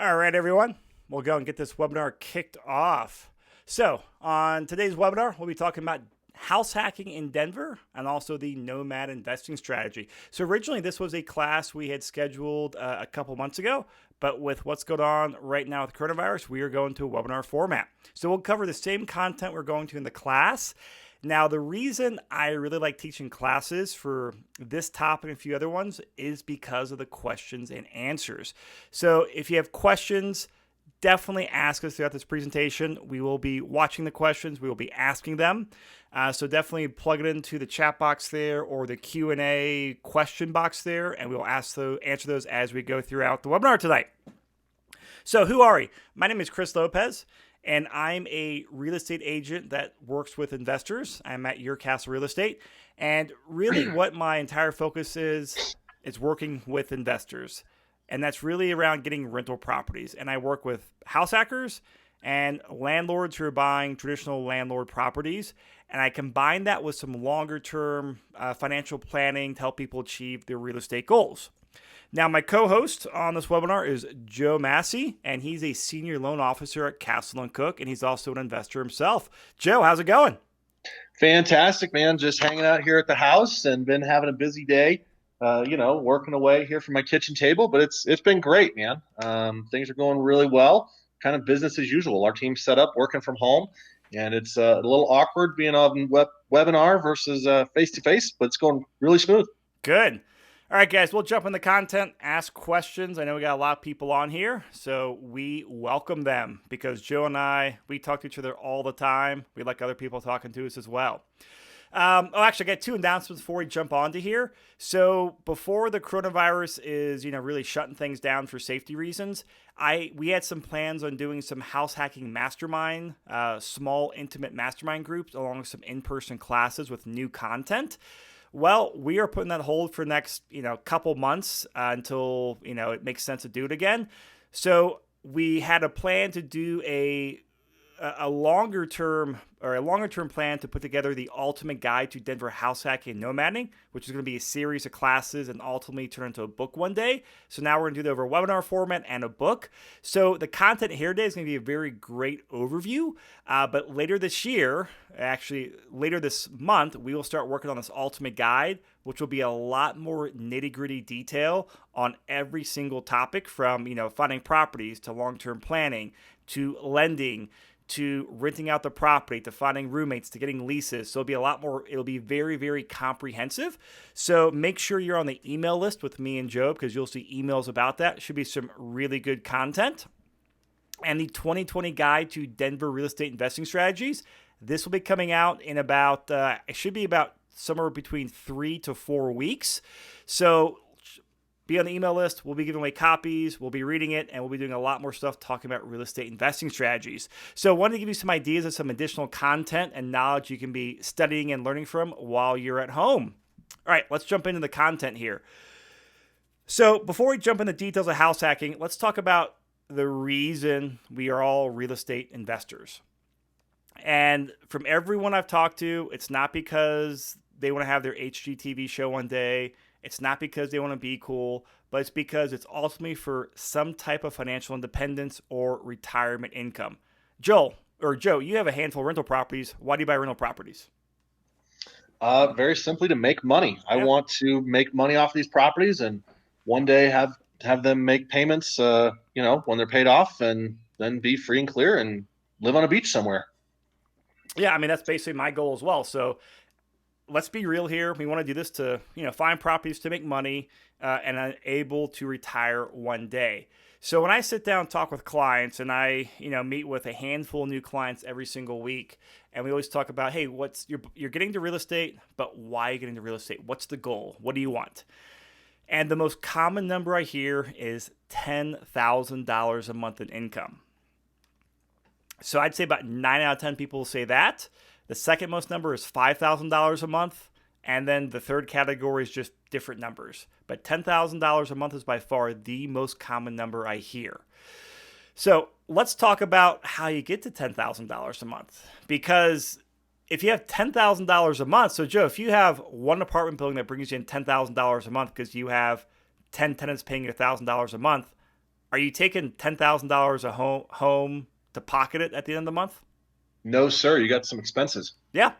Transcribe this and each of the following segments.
All right, everyone. We'll go and get this webinar kicked off. So, on today's webinar, we'll be talking about house hacking in Denver and also the Nomad investing strategy. So, originally, this was a class we had scheduled a couple months ago, but with what's going on right now with coronavirus, we are going to a webinar format. So, we'll cover the same content we're going to in the class. Now, the reason I really like teaching classes for this topic and a few other ones is because of the questions and answers. So if you have questions, definitely ask us throughout this presentation. We will be watching the questions. We will be asking them. So definitely plug it into the chat box there or the Q&A question box there, and we'll answer those as we go throughout the webinar tonight. So who are we? My name is Chris Lopez, and I'm a real estate agent that works with investors. I'm at Your Castle Real Estate. And really what my entire focus is working with investors. And that's really around getting rental properties. And I work with house hackers and landlords who are buying traditional landlord properties. And I combine that with some longer term financial planning to help people achieve their real estate goals. Now, my co-host on this webinar is Joe Massey, and he's a senior loan officer at Castle & Cook, and he's also an investor himself. Joe, how's it going? Fantastic, man. Just hanging out here at the house and been having a busy day, working away here from my kitchen table, but it's been great, man. Things are going really well, kind of business as usual. Our team's set up working from home, and it's a little awkward being on webinar versus face-to-face, but it's going really smooth. Good. All right, guys, we'll jump in the content, ask questions. I know we got a lot of people on here, so we welcome them because Joe and I, we talk to each other all the time. We like other people talking to us as well. Actually, I got two announcements before we jump onto here. So before the coronavirus is, really shutting things down for safety reasons, we had some plans on doing some house hacking mastermind, small intimate mastermind groups along with some in-person classes with new content. Well, we are putting that hold for the next, couple months until, it makes sense to do it again. So we had a plan to do a longer term plan to put together the ultimate guide to Denver house hacking and nomading, which is going to be a series of classes and ultimately turn into a book one day. So now we're going to do it over a webinar format and a book. So the content here today is going to be a very great overview. But later this year, actually later this month, we will start working on this ultimate guide, which will be a lot more nitty-gritty detail on every single topic from, finding properties to long-term planning to lending to renting out the property, to finding roommates, to getting leases. So it'll be very, very comprehensive. So make sure you're on the email list with me and Joe because you'll see emails about that. It should be some really good content. And the 2020 Guide to Denver Real Estate Investing Strategies, this will be coming out in about, it should be about somewhere between 3 to 4 weeks. So be on the email list. We'll be giving away copies. We'll be reading it, and we'll be doing a lot more stuff talking about real estate investing strategies. So I wanted to give you some ideas of some additional content and knowledge you can be studying and learning from while you're at home. All right, let's jump into the content here. So before we jump into details of house hacking, let's talk about the reason we are all real estate investors. And from everyone I've talked to, it's not because they want to have their HGTV show one day. It's not because they want to be cool, but it's because it's ultimately for some type of financial independence or retirement income. Joe, you have a handful of rental properties. Why do you buy rental properties? Very simply to make money. I Yeah. want to make money off these properties and one day have them make payments, when they're paid off and then be free and clear and live on a beach somewhere. Yeah, I mean, that's basically my goal as well. So let's be real here. We want to do this to, find properties to make money and I'm able to retire one day. So when I sit down and talk with clients and I, meet with a handful of new clients every single week, and we always talk about, hey, you're getting to real estate, but why are you getting to real estate? What's the goal? What do you want? And the most common number I hear is $10,000 a month in income. So I'd say about 9 out of 10 people will say that. The second most number is $5,000 a month. And then the third category is just different numbers. But $10,000 a month is by far the most common number I hear. So let's talk about how you get to $10,000 a month. Because if you have $10,000 a month, so Joe, if you have one apartment building that brings you in $10,000 a month because you have 10 tenants paying you $1,000 a month, Are you taking $10,000 a home to pocket it at the end of the month? No, sir. You got some expenses. Yeah.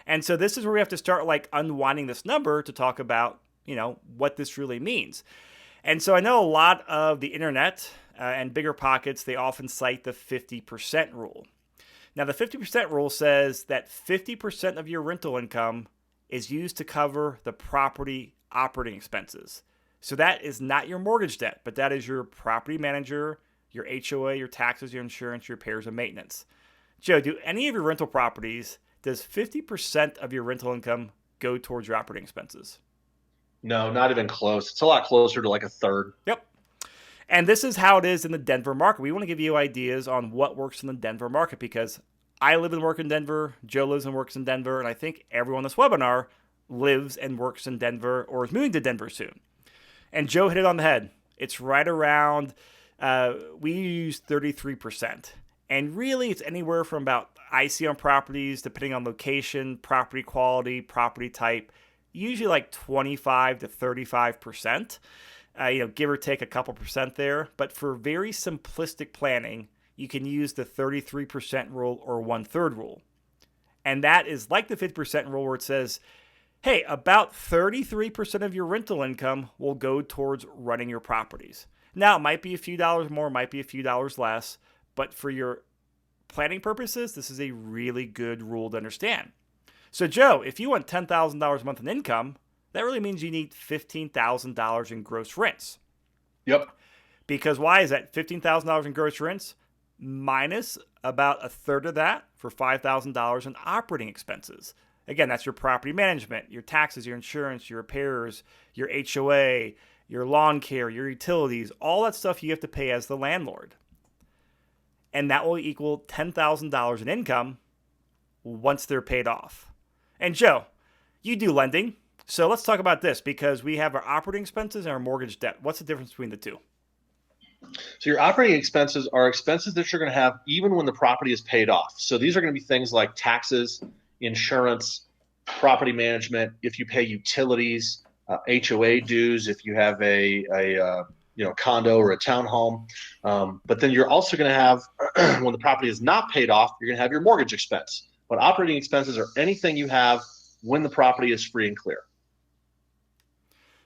And so this is where we have to start like unwinding this number to talk about, what this really means. And so I know a lot of the internet and bigger pockets, they often cite the 50% rule. Now, the 50% rule says that 50% of your rental income is used to cover the property operating expenses. So that is not your mortgage debt, but that is your property manager, your HOA, your taxes, your insurance, your repairs, and maintenance. Joe, do any of your rental properties, does 50% of your rental income go towards your operating expenses? No, not even close. It's a lot closer to like a third. Yep. And this is how it is in the Denver market. We want to give you ideas on what works in the Denver market because I live and work in Denver, Joe lives and works in Denver, and I think everyone on this webinar lives and works in Denver or is moving to Denver soon. And Joe hit it on the head. It's right around, we use 33%. And really, it's anywhere from about, I see on properties, depending on location, property quality, property type, usually like 25 to 35%. Give or take a couple percent there. But for very simplistic planning, you can use the 33% rule or 1/3 rule. And that is like the 50% rule where it says, hey, about 33% of your rental income will go towards running your properties. Now, it might be a few dollars more, might be a few dollars less, but for your planning purposes, this is a really good rule to understand. So, Joe, if you want $10,000 a month in income, that really means you need $15,000 in gross rents. Yep. Because why is that? $15,000 in gross rents minus about a third of that for $5,000 in operating expenses. Again, that's your property management, your taxes, your insurance, your repairs, your HOA, your lawn care, your utilities, all that stuff you have to pay as the landlord. And that will equal $10,000 in income once they're paid off. And Joe, you do lending. So let's talk about this because we have our operating expenses and our mortgage debt. What's the difference between the two? So your operating expenses are expenses that you're going to have even when the property is paid off. So these are going to be things like taxes, insurance, property management, if you pay utilities, HOA dues, if you have a condo or a townhome. But then you're also going to have, when the property is not paid off, you're going to have your mortgage expense. But operating expenses are anything you have when the property is free and clear.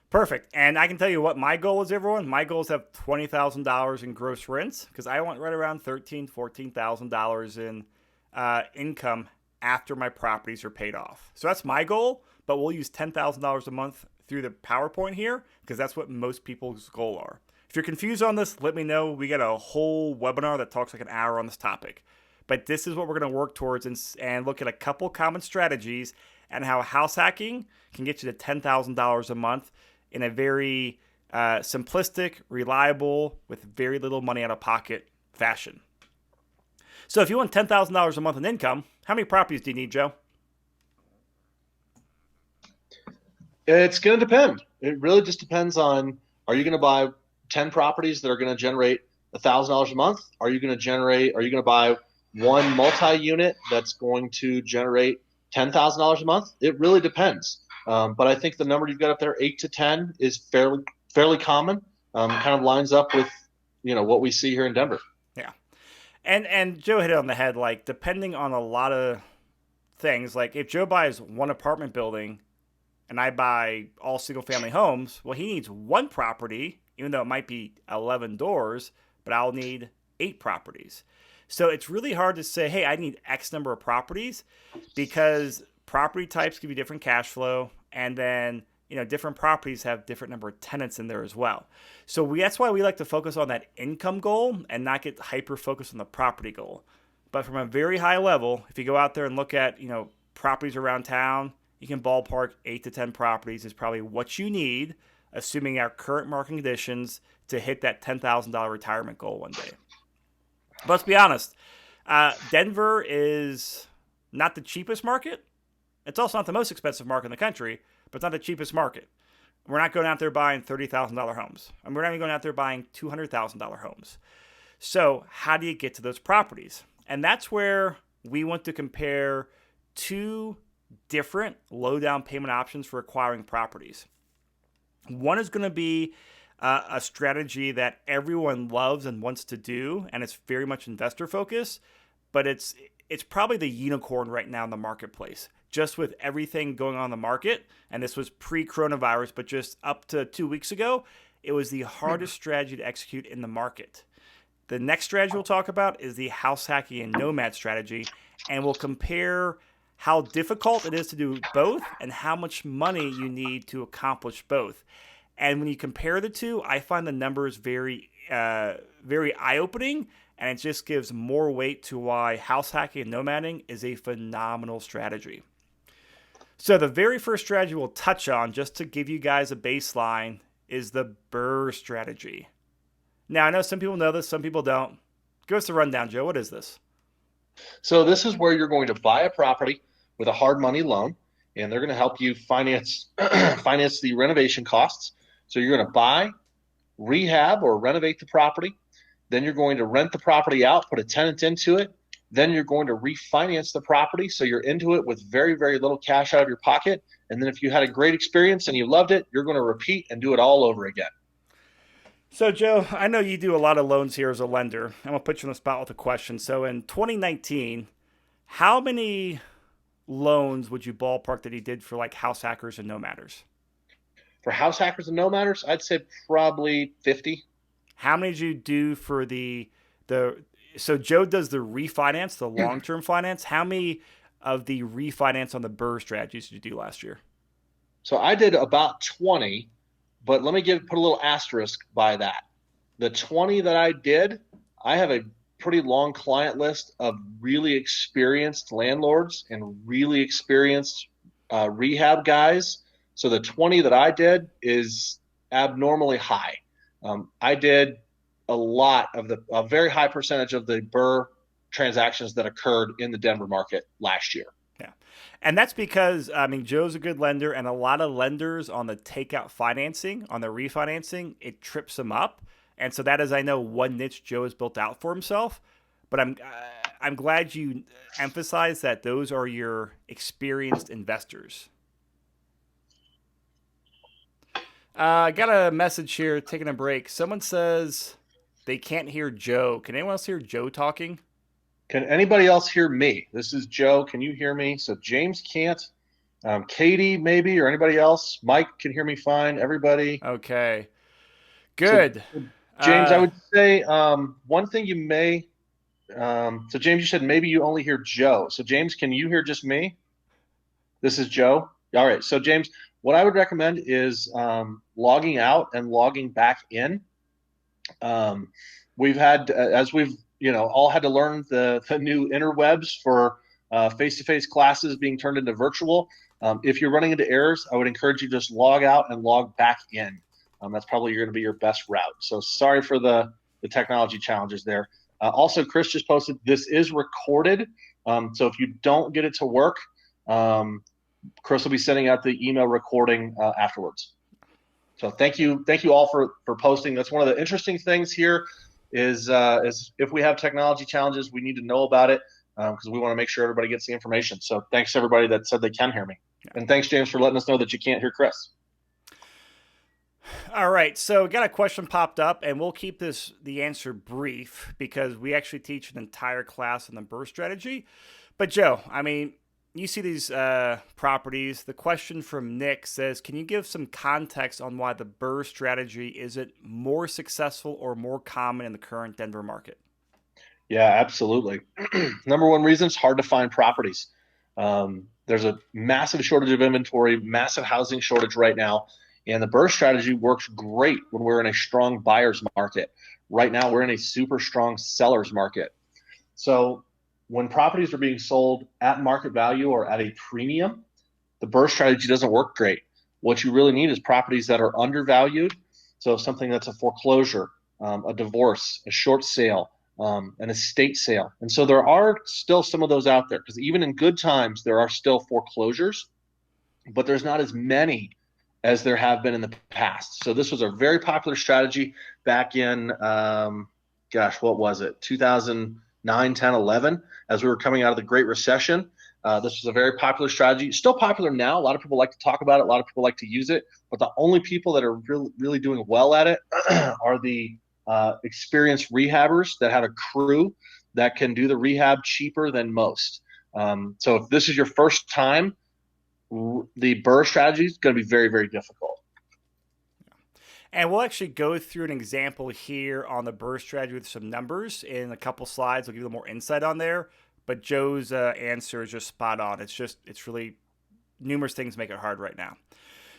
Perfect. And I can tell you what my goal is, everyone. My goal is to have $20,000 in gross rents because I want right around $13,000, $14,000 in income after my properties are paid off. So that's my goal, but we'll use $10,000 a month through the PowerPoint here because that's what most people's goal are. If you're confused on this, let me know. We got a whole webinar that talks like an hour on this topic. But this is what we're going to work towards and look at a couple common strategies and how house hacking can get you to $10,000 a month in a very simplistic, reliable, with very little money out of pocket fashion. So if you want $10,000 a month in income, how many properties do you need, Joe? It's going to depend. It really just depends on, are you going to buy 10 properties that are going to generate $1,000 a month? Are you going to buy one multi-unit that's going to generate $10,000 a month? It really depends. But I think the number you've got up there, 8 to 10, is fairly common. Kind of lines up with what we see here in Denver. Yeah, and Joe hit it on the head. Like depending on a lot of things, like if Joe buys one apartment building, and I buy all single family homes, well, he needs one property, even though it might be 11 doors, but I'll need 8 properties. So it's really hard to say, hey, I need X number of properties because property types give you different cash flow, and then different properties have different number of tenants in there as well. So that's why we like to focus on that income goal and not get hyper focused on the property goal. But from a very high level, if you go out there and look at properties around town, you can ballpark 8 to 10 properties is probably what you need, assuming our current market conditions, to hit that $10,000 retirement goal one day. But let's be honest, Denver is not the cheapest market. It's also not the most expensive market in the country, but it's not the cheapest market. We're not going out there buying $30,000 homes. And we're not even going out there buying $200,000 homes. So how do you get to those properties? And that's where we want to compare two different low down payment options for acquiring properties. One is going to be a strategy that everyone loves and wants to do, and it's very much investor focused, but it's probably the unicorn right now in the marketplace. Just with everything going on in the market, and this was pre-coronavirus, but just up to 2 weeks ago, it was the hardest strategy to execute in the market. The next strategy we'll talk about is the house hacking and nomad strategy, and we'll compare how difficult it is to do both and how much money you need to accomplish both. And when you compare the two, I find the numbers very eye-opening, and it just gives more weight to why house hacking and nomading is a phenomenal strategy. So the very first strategy we'll touch on, just to give you guys a baseline, is the BRRRR strategy. Now, I know some people know this, some people don't. Give us a rundown, Joe. What is this? So this is where you're going to buy a property with a hard money loan, and they're going to help you finance finance the renovation costs. So you're going to buy, rehab, or renovate the property. Then you're going to rent the property out, put a tenant into it. Then you're going to refinance the property, so you're into it with very, very little cash out of your pocket. And then if you had a great experience and you loved it, you're going to repeat and do it all over again. So, Joe, I know you do a lot of loans here as a lender. I'm going to put you on the spot with a question. So, in 2019, how many loans would you ballpark that he did for like house hackers and nomaders? For house hackers and nomaders, I'd say probably 50. How many did you do for the so Joe does the refinance, the long-term finance. How many of the refinance on the BRRRR strategies did you do last year? So I did about 20, but let me put a little asterisk by that. The 20 that I did, I have a pretty long client list of really experienced landlords and really experienced rehab guys. So the 20 that I did is abnormally high. I did a very high percentage of the BRRRR transactions that occurred in the Denver market last year. Yeah. And that's because, I mean, Joe's a good lender, and a lot of lenders on the takeout financing, on the refinancing, it trips them up. And so that is, I know, one niche Joe has built out for himself. But I'm glad you emphasize that those are your experienced investors. I got a message here, taking a break. Someone says they can't hear Joe. Can anyone else hear Joe talking? Can anybody else hear me? This is Joe. Can you hear me? So James can't. Katie, maybe, or anybody else? Mike can hear me fine. Everybody. Okay. So, Good. James, I would say one thing you may. So, James, you said maybe you only hear Joe. So, James, can you hear just me? This is Joe. All right. So, James, what I would recommend is logging out and logging back in. We've had, as we've all had to learn the new interwebs for face-to-face classes being turned into virtual. If you're running into errors, I would encourage you to just log out and log back in. That's probably going to be your best route. So sorry for the technology challenges there. Also, Chris just posted, this is recorded. So if you don't get it to work, Chris will be sending out the email recording afterwards. So thank you all for posting. That's one of the interesting things here is if we have technology challenges, we need to know about it because we want to make sure everybody gets the information. So thanks to everybody that said they can hear me. And thanks, James, for letting us know that you can't hear Chris. All right, so got a question popped up, and we'll keep the answer brief because we actually teach an entire class on the BRRRR strategy. But Joe, I mean, you see these properties. The question from Nick says, can you give some context on why the BRRRR strategy isn't more successful or more common in the current Denver market? Yeah, absolutely. Number one reason, it's hard to find properties. There's a massive shortage of inventory, massive housing shortage right now. And the BRRRR strategy works great when we're in a strong buyer's market. Right now, we're in a super strong seller's market. So when properties are being sold at market value or at a premium, the BRRRR strategy doesn't work great. What you really need is properties that are undervalued. So something that's a foreclosure, a divorce, a short sale, an estate sale. And so there are still some of those out there because even in good times, there are still foreclosures, but there's not as many as there have been in the past. So this was a very popular strategy back in, what was it? 2009, 10, 11, as we were coming out of the Great Recession. This is a very popular strategy, still popular now. A lot of people like to talk about it. A lot of people like to use it, but the only people that are really doing well at it are the experienced rehabbers that have a crew that can do the rehab cheaper than most. So if this is your first time, the BRRRR strategy is going to be very, very difficult. And we'll actually go through an example here on the BRRRR strategy with some numbers in a couple slides. We'll give you a little more insight on there. But Joe's answer is just spot on. It's really numerous things make it hard right now.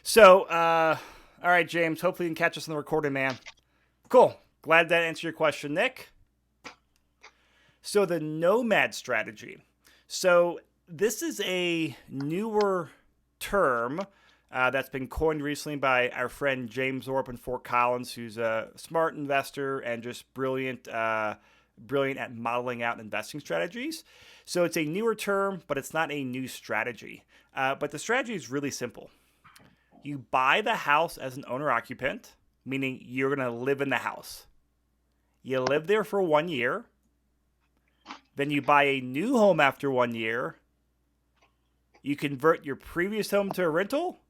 So, all right, James, hopefully you can catch us on the recording, man. Cool. Glad that answered your question, Nick. So the Nomad Strategy. So this is a newer term that's been coined recently by our friend James Orp in Fort Collins, who's a smart investor and just brilliant at modeling out investing strategies. So it's a newer term, but it's not a new strategy. But the strategy is really simple. You buy the house as an owner-occupant, meaning you're going to live in the house. You live there for 1 year. Then you buy a new home after 1 year. You convert your previous home to a rental,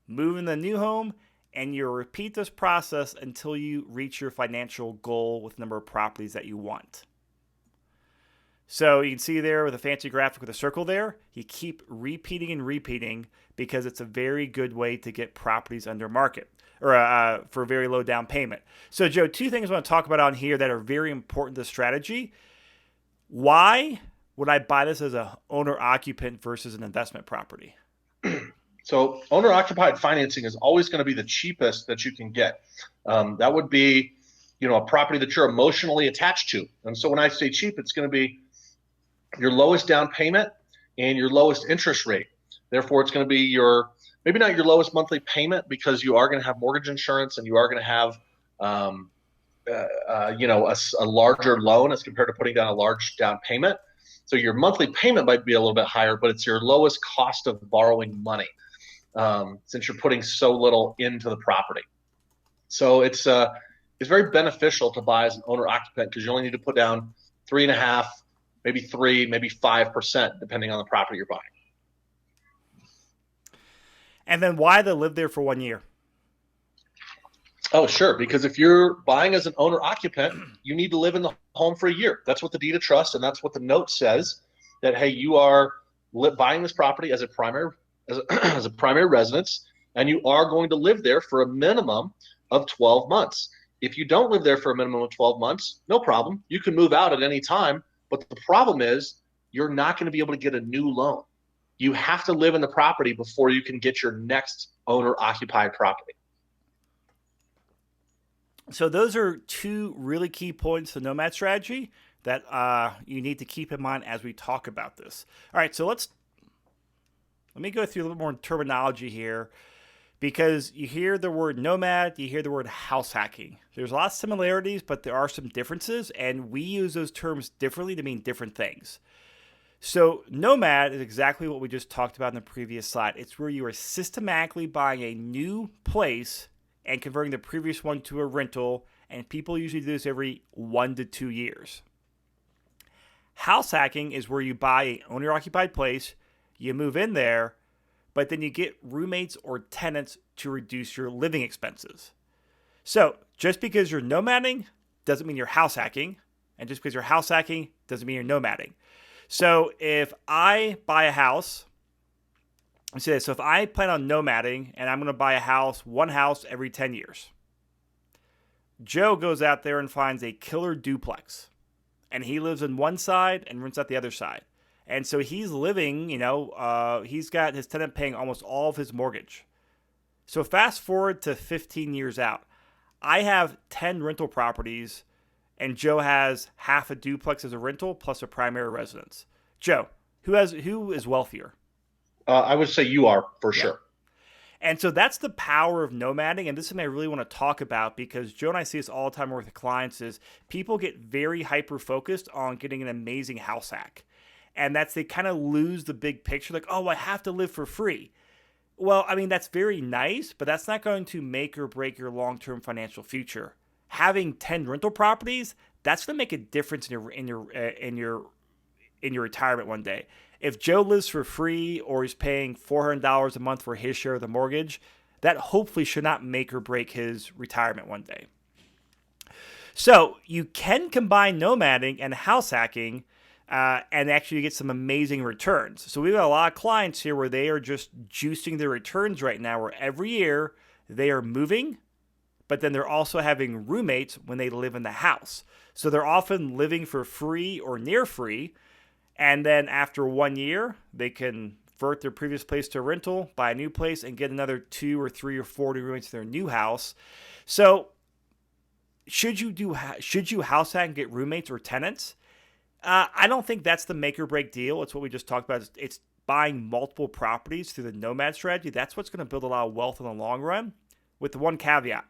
move in the new home, and you repeat this process until you reach your financial goal with the number of properties that you want. So you can see there with a fancy graphic with a circle there, you keep repeating and repeating because it's a very good way to get properties under market or for a very low down payment. So Joe, two things I want to talk about on here that are very important to strategy. Why would I buy this as an owner-occupant versus an investment property? So owner-occupied financing is always going to be the cheapest that you can get. That would be, a property that you're emotionally attached to. And so when I say cheap, it's going to be your lowest down payment and your lowest interest rate. Therefore, it's going to be maybe not your lowest monthly payment because you are going to have mortgage insurance and you are going to have, a larger loan as compared to putting down a large down payment. So your monthly payment might be a little bit higher, but it's your lowest cost of borrowing money since you're putting so little into the property. So it's very beneficial to buy as an owner occupant because you only need to put down 3.5%, maybe 3%, maybe 5%, depending on the property you're buying. And then why they live there for 1 year? Oh, sure. Because if you're buying as an owner occupant, you need to live in the home for a year. That's what the deed of trust and that's what the note says, that, hey, you are buying this property as a primary as a primary residence, and you are going to live there for a minimum of 12 months. If you don't live there for a minimum of 12 months, no problem. You can move out at any time. But the problem is you're not going to be able to get a new loan. You have to live in the property before you can get your next owner-occupied property. So those are two really key points to Nomad Strategy that you need to keep in mind as we talk about this. All right, so let me go through a little more terminology here because you hear the word nomad, you hear the word house hacking. There's a lot of similarities, but there are some differences, and we use those terms differently to mean different things. So nomad is exactly what we just talked about in the previous slide. It's where you are systematically buying a new place and converting the previous one to a rental, and people usually do this every 1 to 2 years. House hacking is where you buy an owner-occupied place, you move in there, but then you get roommates or tenants to reduce your living expenses. So just because you're nomading doesn't mean you're house hacking, and just because you're house hacking doesn't mean you're nomading. So if I buy a house, let's say this, so if I plan on nomading and I'm going to buy one house every 10 years, Joe goes out there and finds a killer duplex, and he lives on one side and rents out the other side. And so he's living, he's got his tenant paying almost all of his mortgage. So fast forward to 15 years out. I have 10 rental properties, and Joe has half a duplex as a rental plus a primary residence. Joe, who is wealthier? I would say you are for sure. And so that's the power of nomading. And this is something I really want to talk about because Joe and I see this all the time with clients is people get very hyper-focused on getting an amazing house hack. And they kind of lose the big picture. Like, oh, I have to live for free. Well, I mean, that's very nice, but that's not going to make or break your long-term financial future. Having 10 rental properties, that's going to make a difference in your retirement one day. If Joe lives for free or he's paying $400 a month for his share of the mortgage, that hopefully should not make or break his retirement one day. So you can combine nomading and house hacking and actually get some amazing returns. So we've got a lot of clients here where they are just juicing their returns right now, where every year they are moving, but then they're also having roommates when they live in the house. So they're often living for free or near free. And then after 1 year, they can convert their previous place to a rental, buy a new place, and get another 2 or 3 or 4 roommates to their new house. So should you house hack and get roommates or tenants? I don't think that's the make or break deal. It's what we just talked about. It's buying multiple properties through the Nomad strategy. That's what's going to build a lot of wealth in the long run, with the one caveat.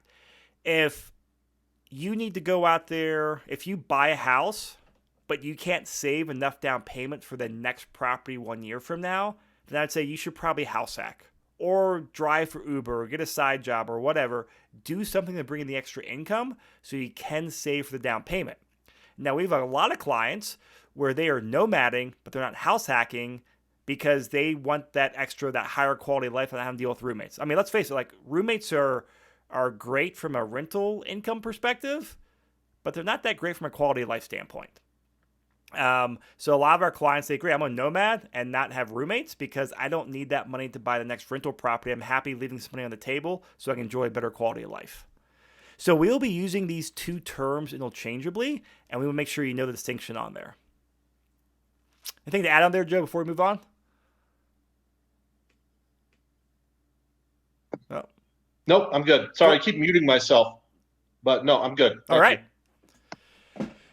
If you need to go out there, if you buy a house, but you can't save enough down payment for the next property 1 year from now, then I'd say you should probably house hack or drive for Uber or get a side job or whatever. Do something to bring in the extra income so you can save for the down payment. Now, we have a lot of clients where they are nomading, but they're not house hacking because they want that extra, that higher quality of life and how to deal with roommates. I mean, let's face it, like roommates are great from a rental income perspective, but they're not that great from a quality of life standpoint. So a lot of our clients, they agree, I'm a nomad and not have roommates because I don't need that money to buy the next rental property. I'm happy leaving some money on the table so I can enjoy a better quality of life. So we'll be using these two terms interchangeably, and we will make sure you know the distinction on there. Anything to add on there, Joe, before we move on? Oh. Nope, I'm good. Sorry, I keep muting myself, but no, I'm good. All right.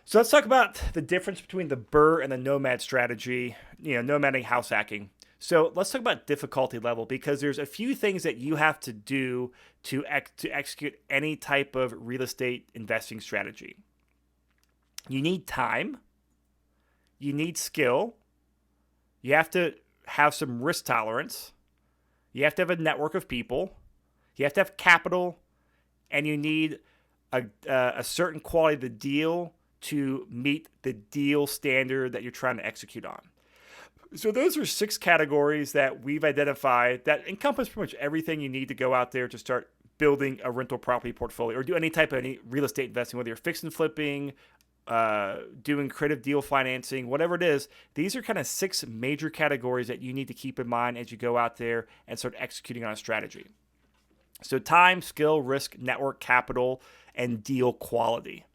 So let's talk about the difference between the BRRRR and the Nomad strategy, nomading, house hacking. So let's talk about difficulty level, because there's a few things that you have to do to execute any type of real estate investing strategy. You need time. You need skill. You have to have some risk tolerance. You have to have a network of people. You have to have capital. And you need a certain quality of the deal to meet the deal standard that you're trying to execute on. So those are 6 categories that we've identified that encompass pretty much everything you need to go out there to start building a rental property portfolio or do any type of real estate investing, whether you're fix and flipping, doing creative deal financing, whatever it is. These are kind of 6 major categories that you need to keep in mind as you go out there and start executing on a strategy. So time, skill, risk, network, capital, and deal quality.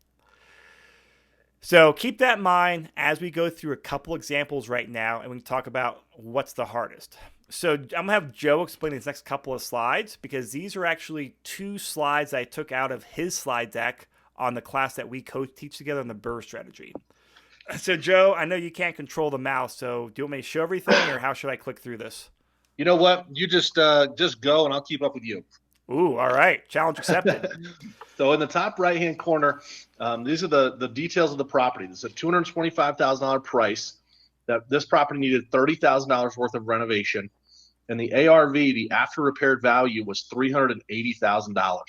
So keep that in mind as we go through a couple examples right now, and we can talk about what's the hardest. So I'm going to have Joe explain these next couple of slides, because these are actually 2 slides I took out of his slide deck on the class that we teach together on the BRRRR strategy. So Joe, I know you can't control the mouse, so do you want me to show everything, or how should I click through this? You know what? You just go, and I'll keep up with you. Ooh, all right. Challenge accepted. So in the top right-hand corner, these are the details of the property. This is a $225,000 price. That this property needed $30,000 worth of renovation, and the ARV, the after repaired value, was $380,000.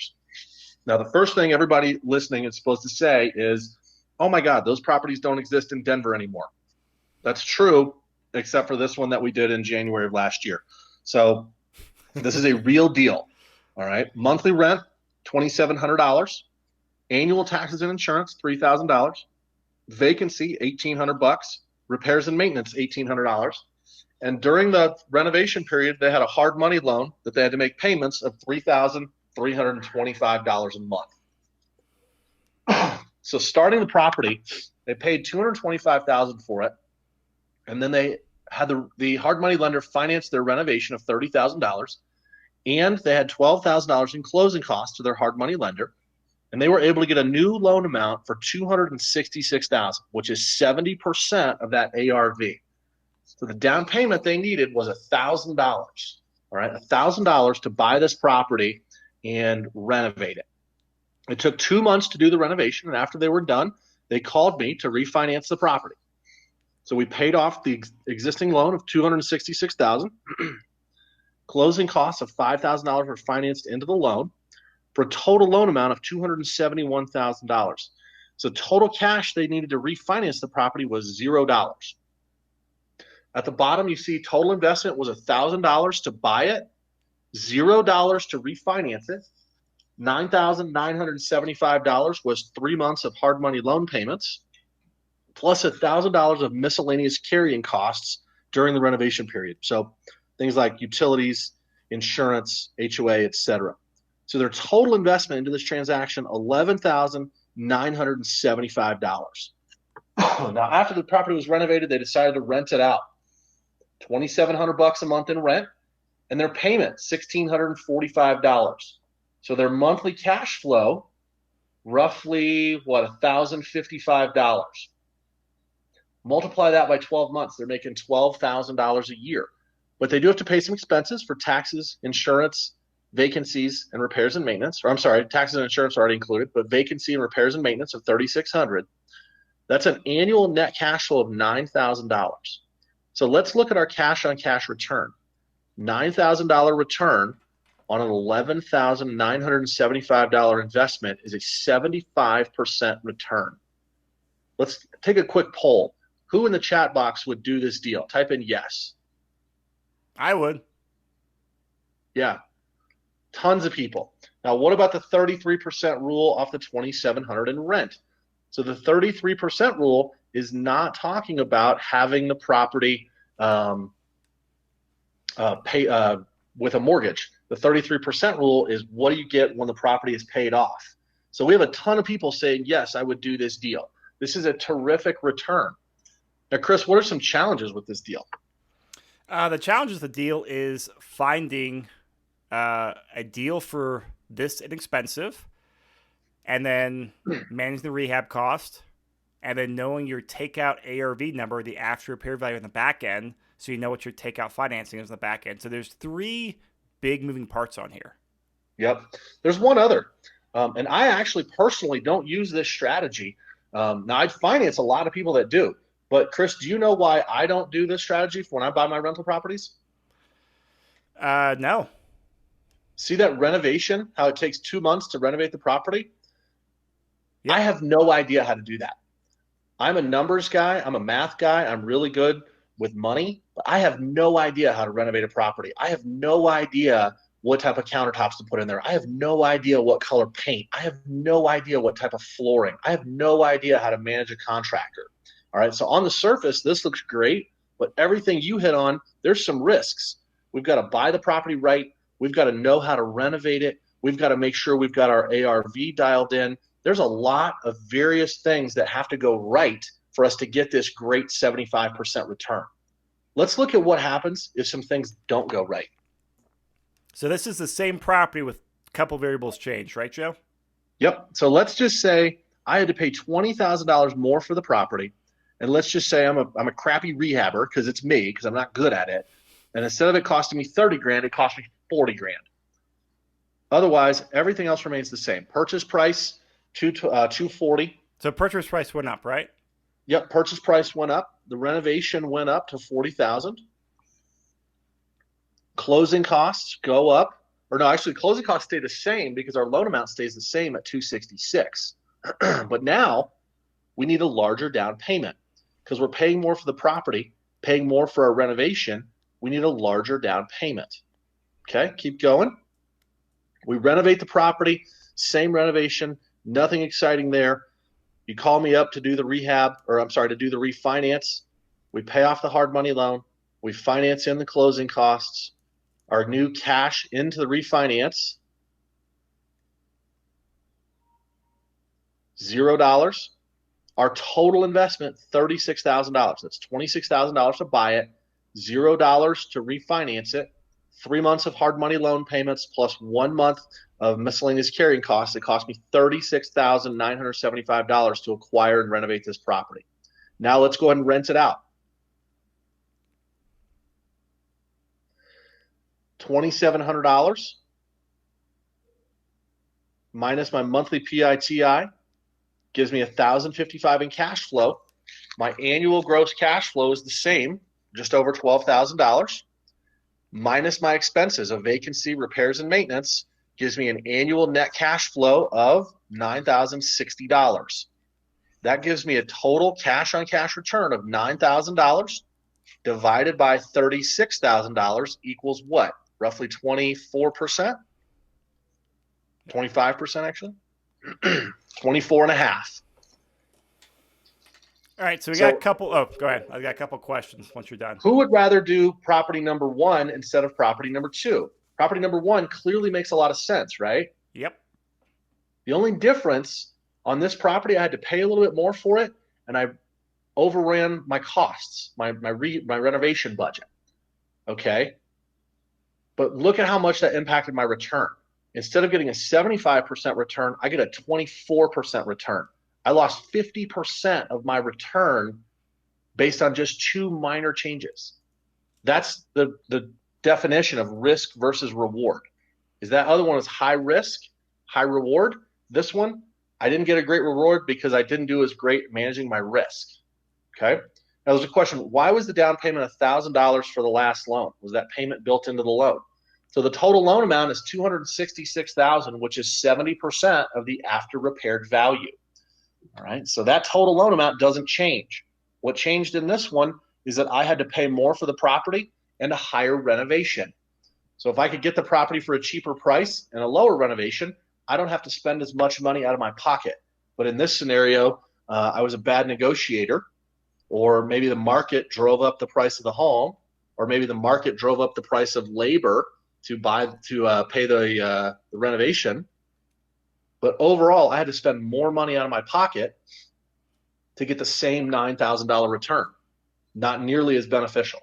Now, the first thing everybody listening is supposed to say is, "Oh my God, those properties don't exist in Denver anymore." That's true, except for this one that we did in January of last year. So this is a real deal. All right. Monthly rent, $2,700. Annual taxes and insurance, $3,000. Vacancy, $1,800. Repairs and maintenance, $1,800. And during the renovation period, they had a hard money loan that they had to make payments of $3,325 a month. So starting the property, they paid $225,000 for it, and then they had the hard money lender finance their renovation of $30,000. And they had $12,000 in closing costs to their hard money lender, and they were able to get a new loan amount for $266,000, which is 70% of that ARV. So the down payment they needed was $1,000. All right, $1,000 to buy this property and renovate it. It took 2 months to do the renovation, and after they were done, they called me to refinance the property. So we paid off the existing loan of $266,000. Closing costs of $5,000 were financed into the loan for a total loan amount of $271,000. So total cash they needed to refinance the property was $0. At the bottom, you see total investment was $1,000 to buy it, $0 to refinance it. $9,975 was 3 months of hard money loan payments, plus $1,000 of miscellaneous carrying costs during the renovation period. So things like utilities, insurance, HOA, etc. So their total investment into this transaction, $11,975. Now, after the property was renovated, they decided to rent it out. $2,700 a month in rent, and their payment, $1,645. So their monthly cash flow, roughly $1,055. Multiply that by 12 months, they're making $12,000 a year. But they do have to pay some expenses for taxes, insurance, vacancies, and repairs and maintenance. Or I'm sorry, taxes and insurance are already included, but vacancy and repairs and maintenance of $3,600. That's an annual net cash flow of $9,000. So let's look at our cash on cash return. $9,000 return on an $11,975 investment is a 75% return. Let's take a quick poll. Who in the chat box would do this deal? Type in yes. I would. Yeah, tons of people. Now, what about the 33% rule off the $2,700 in rent? So the 33% rule is not talking about having the property pay with a mortgage. The 33% rule is what do you get when the property is paid off? So we have a ton of people saying, yes, I would do this deal. This is a terrific return. Now, Chris, what are some challenges with this deal? The challenge with the deal is finding a deal for this inexpensive, and then managing the rehab cost, and then knowing your takeout ARV number, the after repair value in the back end, so you know what your takeout financing is in the back end. So there's 3 big moving parts on here. Yep. There's one other. And I actually personally don't use this strategy. Now, I finance a lot of people that do. But, Chris, do you know why I don't do this strategy when I buy my rental properties? No. See that renovation, how it takes 2 months to renovate the property? Yep. I have no idea how to do that. I'm a numbers guy. I'm a math guy. I'm really good with money, but I have no idea how to renovate a property. I have no idea what type of countertops to put in there. I have no idea what color paint. I have no idea what type of flooring. I have no idea how to manage a contractor. All right, so on the surface, this looks great, but everything you hit on, there's some risks. We've got to buy the property right. We've got to know how to renovate it. We've got to make sure we've got our ARV dialed in. There's a lot of various things that have to go right for us to get this great 75% return. Let's look at what happens if some things don't go right. So this is the same property with a couple variables changed, right, Joe? Yep. So let's just say I had to pay $20,000 more for the property. And let's just say I'm a crappy rehabber because it's me, because I'm not good at it. And instead of it costing me 30 grand, it cost me 40 grand. Otherwise, everything else remains the same. Purchase price, $240. So purchase price went up, right? Yep, purchase price went up. The renovation went up to $40,000. Closing costs go up. Or no, actually, closing costs stay the same because our loan amount stays the same at $266. But now we need a larger down payment because we're paying more for the property, paying more for our renovation. We need a larger down payment. Okay, keep going. We renovate the property, same renovation, nothing exciting there. You call me up to do the rehab, or I'm sorry, to do the refinance. We pay off the hard money loan. We finance in the closing costs, our new cash into the refinance, $0. Our total investment, $36,000. That's $26,000 to buy it, $0 to refinance it, 3 months of hard money loan payments plus 1 month of miscellaneous carrying costs. It cost me $36,975 to acquire and renovate this property. Now let's go ahead and rent it out. $2,700 minus my monthly PITI gives me $1,055 in cash flow. My annual gross cash flow is the same, just over $12,000. Minus my expenses of vacancy, repairs, and maintenance gives me an annual net cash flow of $9,060. That gives me a total cash on cash return of $9,000 divided by $36,000 equals what? Roughly 24%, 25% actually, 24 and a half. All right, so we got a So couple. Oh, go ahead. I got a couple questions once you're done. who would rather do property number one instead of property number two? Property number one clearly makes a lot of sense, right? Yep. The only difference on this property, I had to pay a little bit more for it, and I overran my costs, my renovation budget. Okay, but look at how much that impacted my return. Instead of getting a 75% return, I get a 24% return. I lost 50% of my return based on just two minor changes. That's the definition of risk versus reward. Is that other one is high risk, high reward? This one, I didn't get a great reward because I didn't do as great managing my risk. Okay. Now there's a question: why was the down payment $1,000 for the last loan? Was that payment built into the loan? So the total loan amount is $266,000, which is 70% of the after repaired value. All right. So that total loan amount doesn't change. What changed in this one is that I had to pay more for the property and a higher renovation. So if I could get the property for a cheaper price and a lower renovation, I don't have to spend as much money out of my pocket. But in this scenario, I was a bad negotiator, or maybe the market drove up the price of the home, or maybe the market drove up the price of labor to pay the renovation. But overall, I had to spend more money out of my pocket to get the same $9,000 return. Not nearly as beneficial.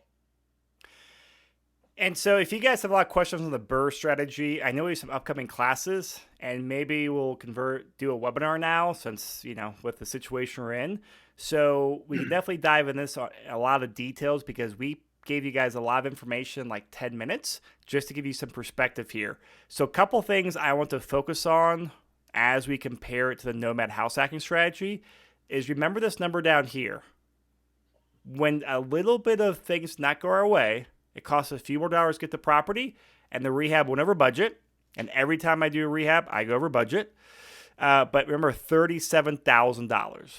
And so, if you guys have a lot of questions on the BRRRR strategy, I know we have some upcoming classes, and maybe we'll do a webinar now since, with the situation we're in. So, we can definitely dive in this a lot of details because we gave you guys a lot of information in like 10 minutes just to give you some perspective here. So, a couple things I want to focus on as we compare it to the Nomad house hacking strategy is remember this number down here. When a little bit of things not go our way, it costs a few more dollars to get the property, and the rehab went over budget. And every time I do a rehab, I go over budget. But remember, $37,000.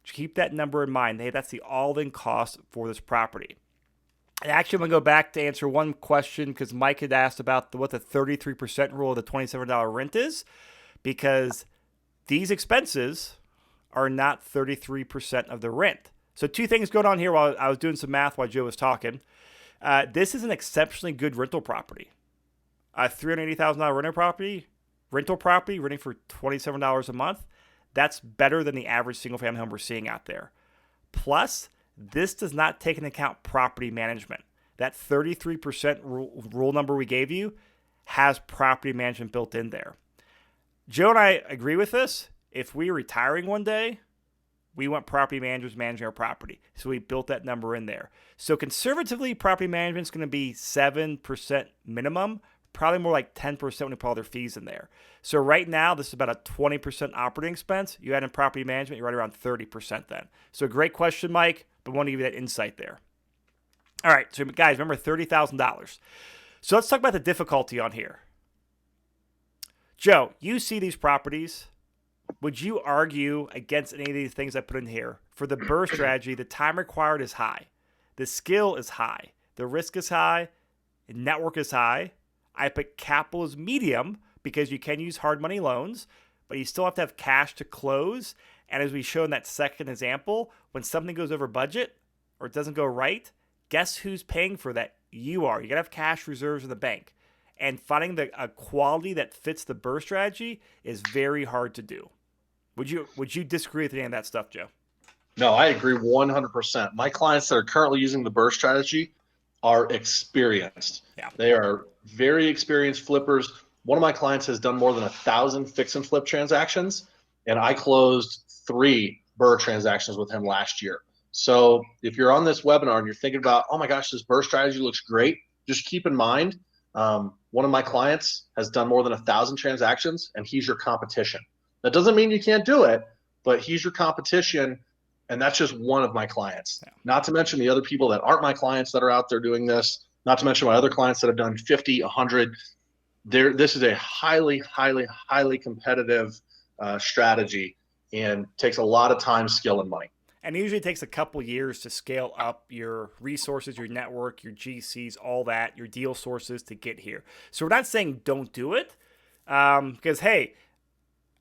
Keep that number in mind. Hey, that's the all-in cost for this property. And actually, I'm going to go back to answer one question because Mike had asked about what the 33% rule of the $27 rent is, because these expenses are not 33% of the rent. So two things going on here while I was doing some math while Joe was talking. This is an exceptionally good rental property. A $380,000 rental property renting for $27 a month. That's better than the average single-family home we're seeing out there. Plus, this does not take into account property management. That 33% rule number we gave you has property management built in there. Joe and I agree with this. If we're retiring one day, we want property managers managing our property. So we built that number in there. So conservatively, property management is going to be 7% minimum, probably more like 10% when you put all their fees in there. So right now, this is about a 20% operating expense. You add in property management, you're right around 30% then. So great question, Mike, but I want to give you that insight there. All right, so guys, remember $30,000. So let's talk about the difficulty on here. Joe, you see these properties. Would you argue against any of these things I put in here? For the BRRRR strategy, the time required is high. The skill is high. The risk is high. The network is high. I put capital as medium because you can use hard money loans, but you still have to have cash to close. And as we show in that second example, when something goes over budget or it doesn't go right, guess who's paying for that? You are. You got to have cash reserves in the bank. And finding a quality that fits the BRRRR strategy is very hard to do. Would you disagree with any of that stuff, Joe? No, I agree 100%. My clients that are currently using the BRRRR strategy are experienced. Yeah. They are very experienced flippers. One of my clients has done more than 1,000 fix and flip transactions, and I closed 3 BRRRR transactions with him last year. So if you're on this webinar and you're thinking about, oh my gosh, this BRRRR strategy looks great, just keep in mind, one of my clients has done more than 1,000 transactions, and he's your competition. That doesn't mean you can't do it, but he's your competition, and that's just one of my clients. Yeah. Not to mention the other people that aren't my clients that are out there doing this, not to mention my other clients that have done 50, 100. This is a highly, highly, highly competitive strategy and takes a lot of time, skill, and money. And it usually takes a couple years to scale up your resources, your network, your GCs, all that, your deal sources to get here. So we're not saying don't do it, because hey,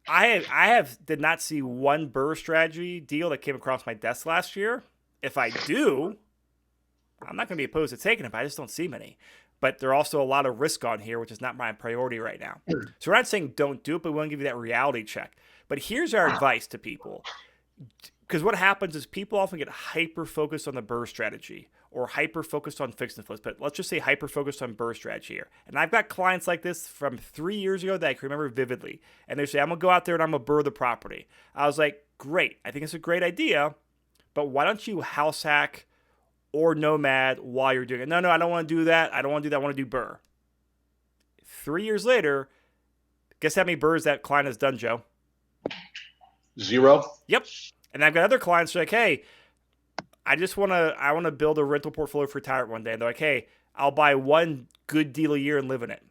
I did not see one BRRRR strategy deal that came across my desk last year. If I do, I'm not going to be opposed to taking it, but I just don't see many. But there are also a lot of risk on here, which is not my priority right now. So we're not saying don't do it, but we want to give you that reality check. But here's our advice to people. Because what happens is people often get hyper-focused on the BRRRR strategy or hyper-focused on fix and flips. But let's just say hyper-focused on BRRRR strategy here. And I've got clients like this from 3 years ago that I can remember vividly. And they say, I'm going to go out there and I'm going to BRRRR the property. I was like, great. I think it's a great idea. But why don't you house hack or Nomad while you're doing it? No, I don't want to do that. I don't want to do that. I want to do BRRRR. 3 years later, guess how many BRRRRs that client has done, Joe? 0. Yep. And I've got other clients who are like, hey, I want to build a rental portfolio for retirement one day. And they're like, hey, I'll buy one good deal a year and live in it.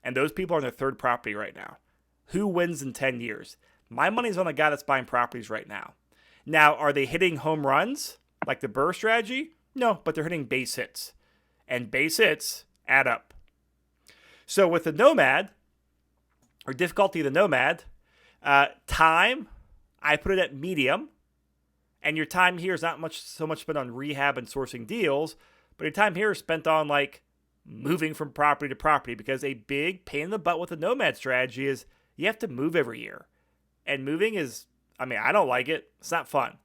And those people are on their third property right now. Who wins in 10 years? My money's on the guy that's buying properties right now. Now, are they hitting home runs like the BRRRR strategy? No, but they're hitting base hits. And base hits add up. So with the Nomad, or difficulty of the Nomad, time, I put it at medium. And your time here is not so much spent on rehab and sourcing deals, but your time here is spent on like moving from property to property, because a big pain in the butt with the Nomad strategy is you have to move every year. And moving is, I don't like it. It's not fun.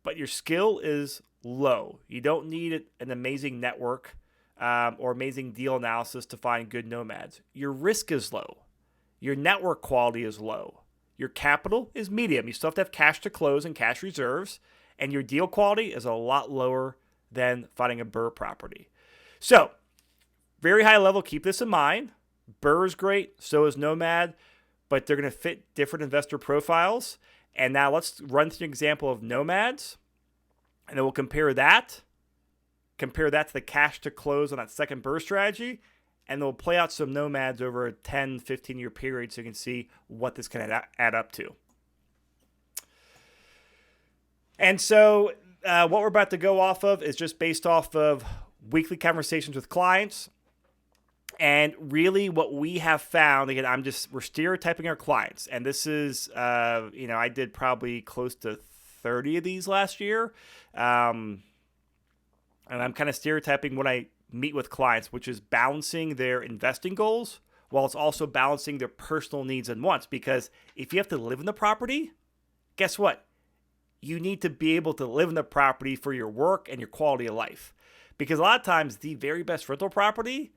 But your skill is low. You don't need an amazing network or amazing deal analysis to find good nomads. Your risk is low. Your network quality is low. Your capital is medium. You still have to have cash to close and cash reserves. And your deal quality is a lot lower than finding a BRRRR property. So, very high level, keep this in mind. BRRRR is great. So is Nomad. But they're going to fit different investor profiles. And now let's run through an example of Nomads. And then we'll compare that to the cash to close on that second BRRRR strategy. And they'll play out some Nomads over a 10, 15-year period so you can see what this can add up to. And so what we're about to go off of is just based off of weekly conversations with clients. And really what we have found, again, we're stereotyping our clients. And this is, I did probably close to 30 of these last year. And I'm kind of stereotyping when I meet with clients, which is balancing their investing goals while it's also balancing their personal needs and wants. Because if you have to live in the property, guess what? You need to be able to live in the property for your work and your quality of life. Because a lot of times the very best rental property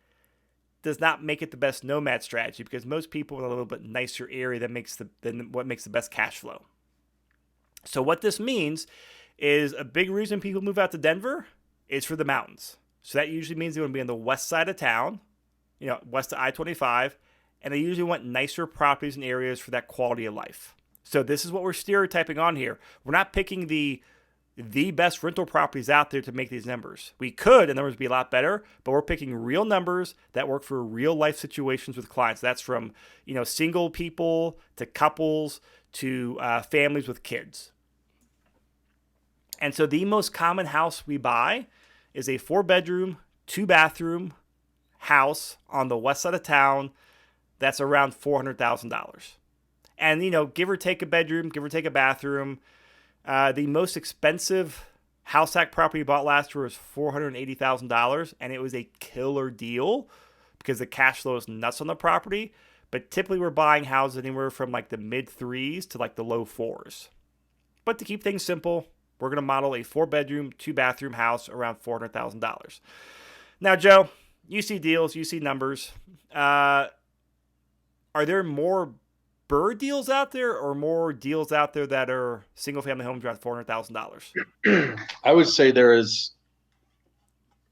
does not make it the best Nomad strategy, because most people in a little bit nicer area than what makes the best cash flow. So what this means is a big reason people move out to Denver is for the mountains. So that usually means they want to be on the west side of town, west of I-25, and they usually want nicer properties and areas for that quality of life. So this is what we're stereotyping on here. We're not picking the best rental properties out there to make these numbers. We could, and the numbers would be a lot better, but we're picking real numbers that work for real life situations with clients. That's from, single people to couples to families with kids. And so the most common house we buy is a 4-bedroom, 2-bathroom house on the west side of town that's around $400,000. And, give or take a bedroom, give or take a bathroom. The most expensive house hack property we bought last year was $480,000, and it was a killer deal because the cash flow is nuts on the property. But typically we're buying houses anywhere from like the mid-3s to like the low 4s. But to keep things simple, we're going to model a 4-bedroom, 2-bathroom house around $400,000. Now, Joe, you see deals, you see numbers. Are there more BRRRR deals out there or more deals out there that are single-family homes around $400,000? I would say there is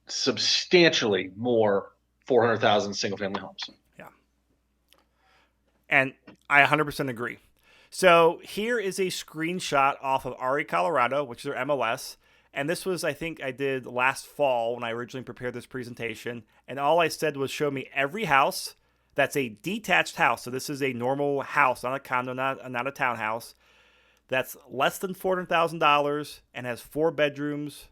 substantially more 400,000 single-family homes. Yeah. And I 100% agree. So here is a screenshot off of RE Colorado, which is their MLS. And this was, I think I did last fall when I originally prepared this presentation. And all I said was show me every house that's a detached house. So this is a normal house, not a condo, not a townhouse, that's less than $400,000 and has 4 bedrooms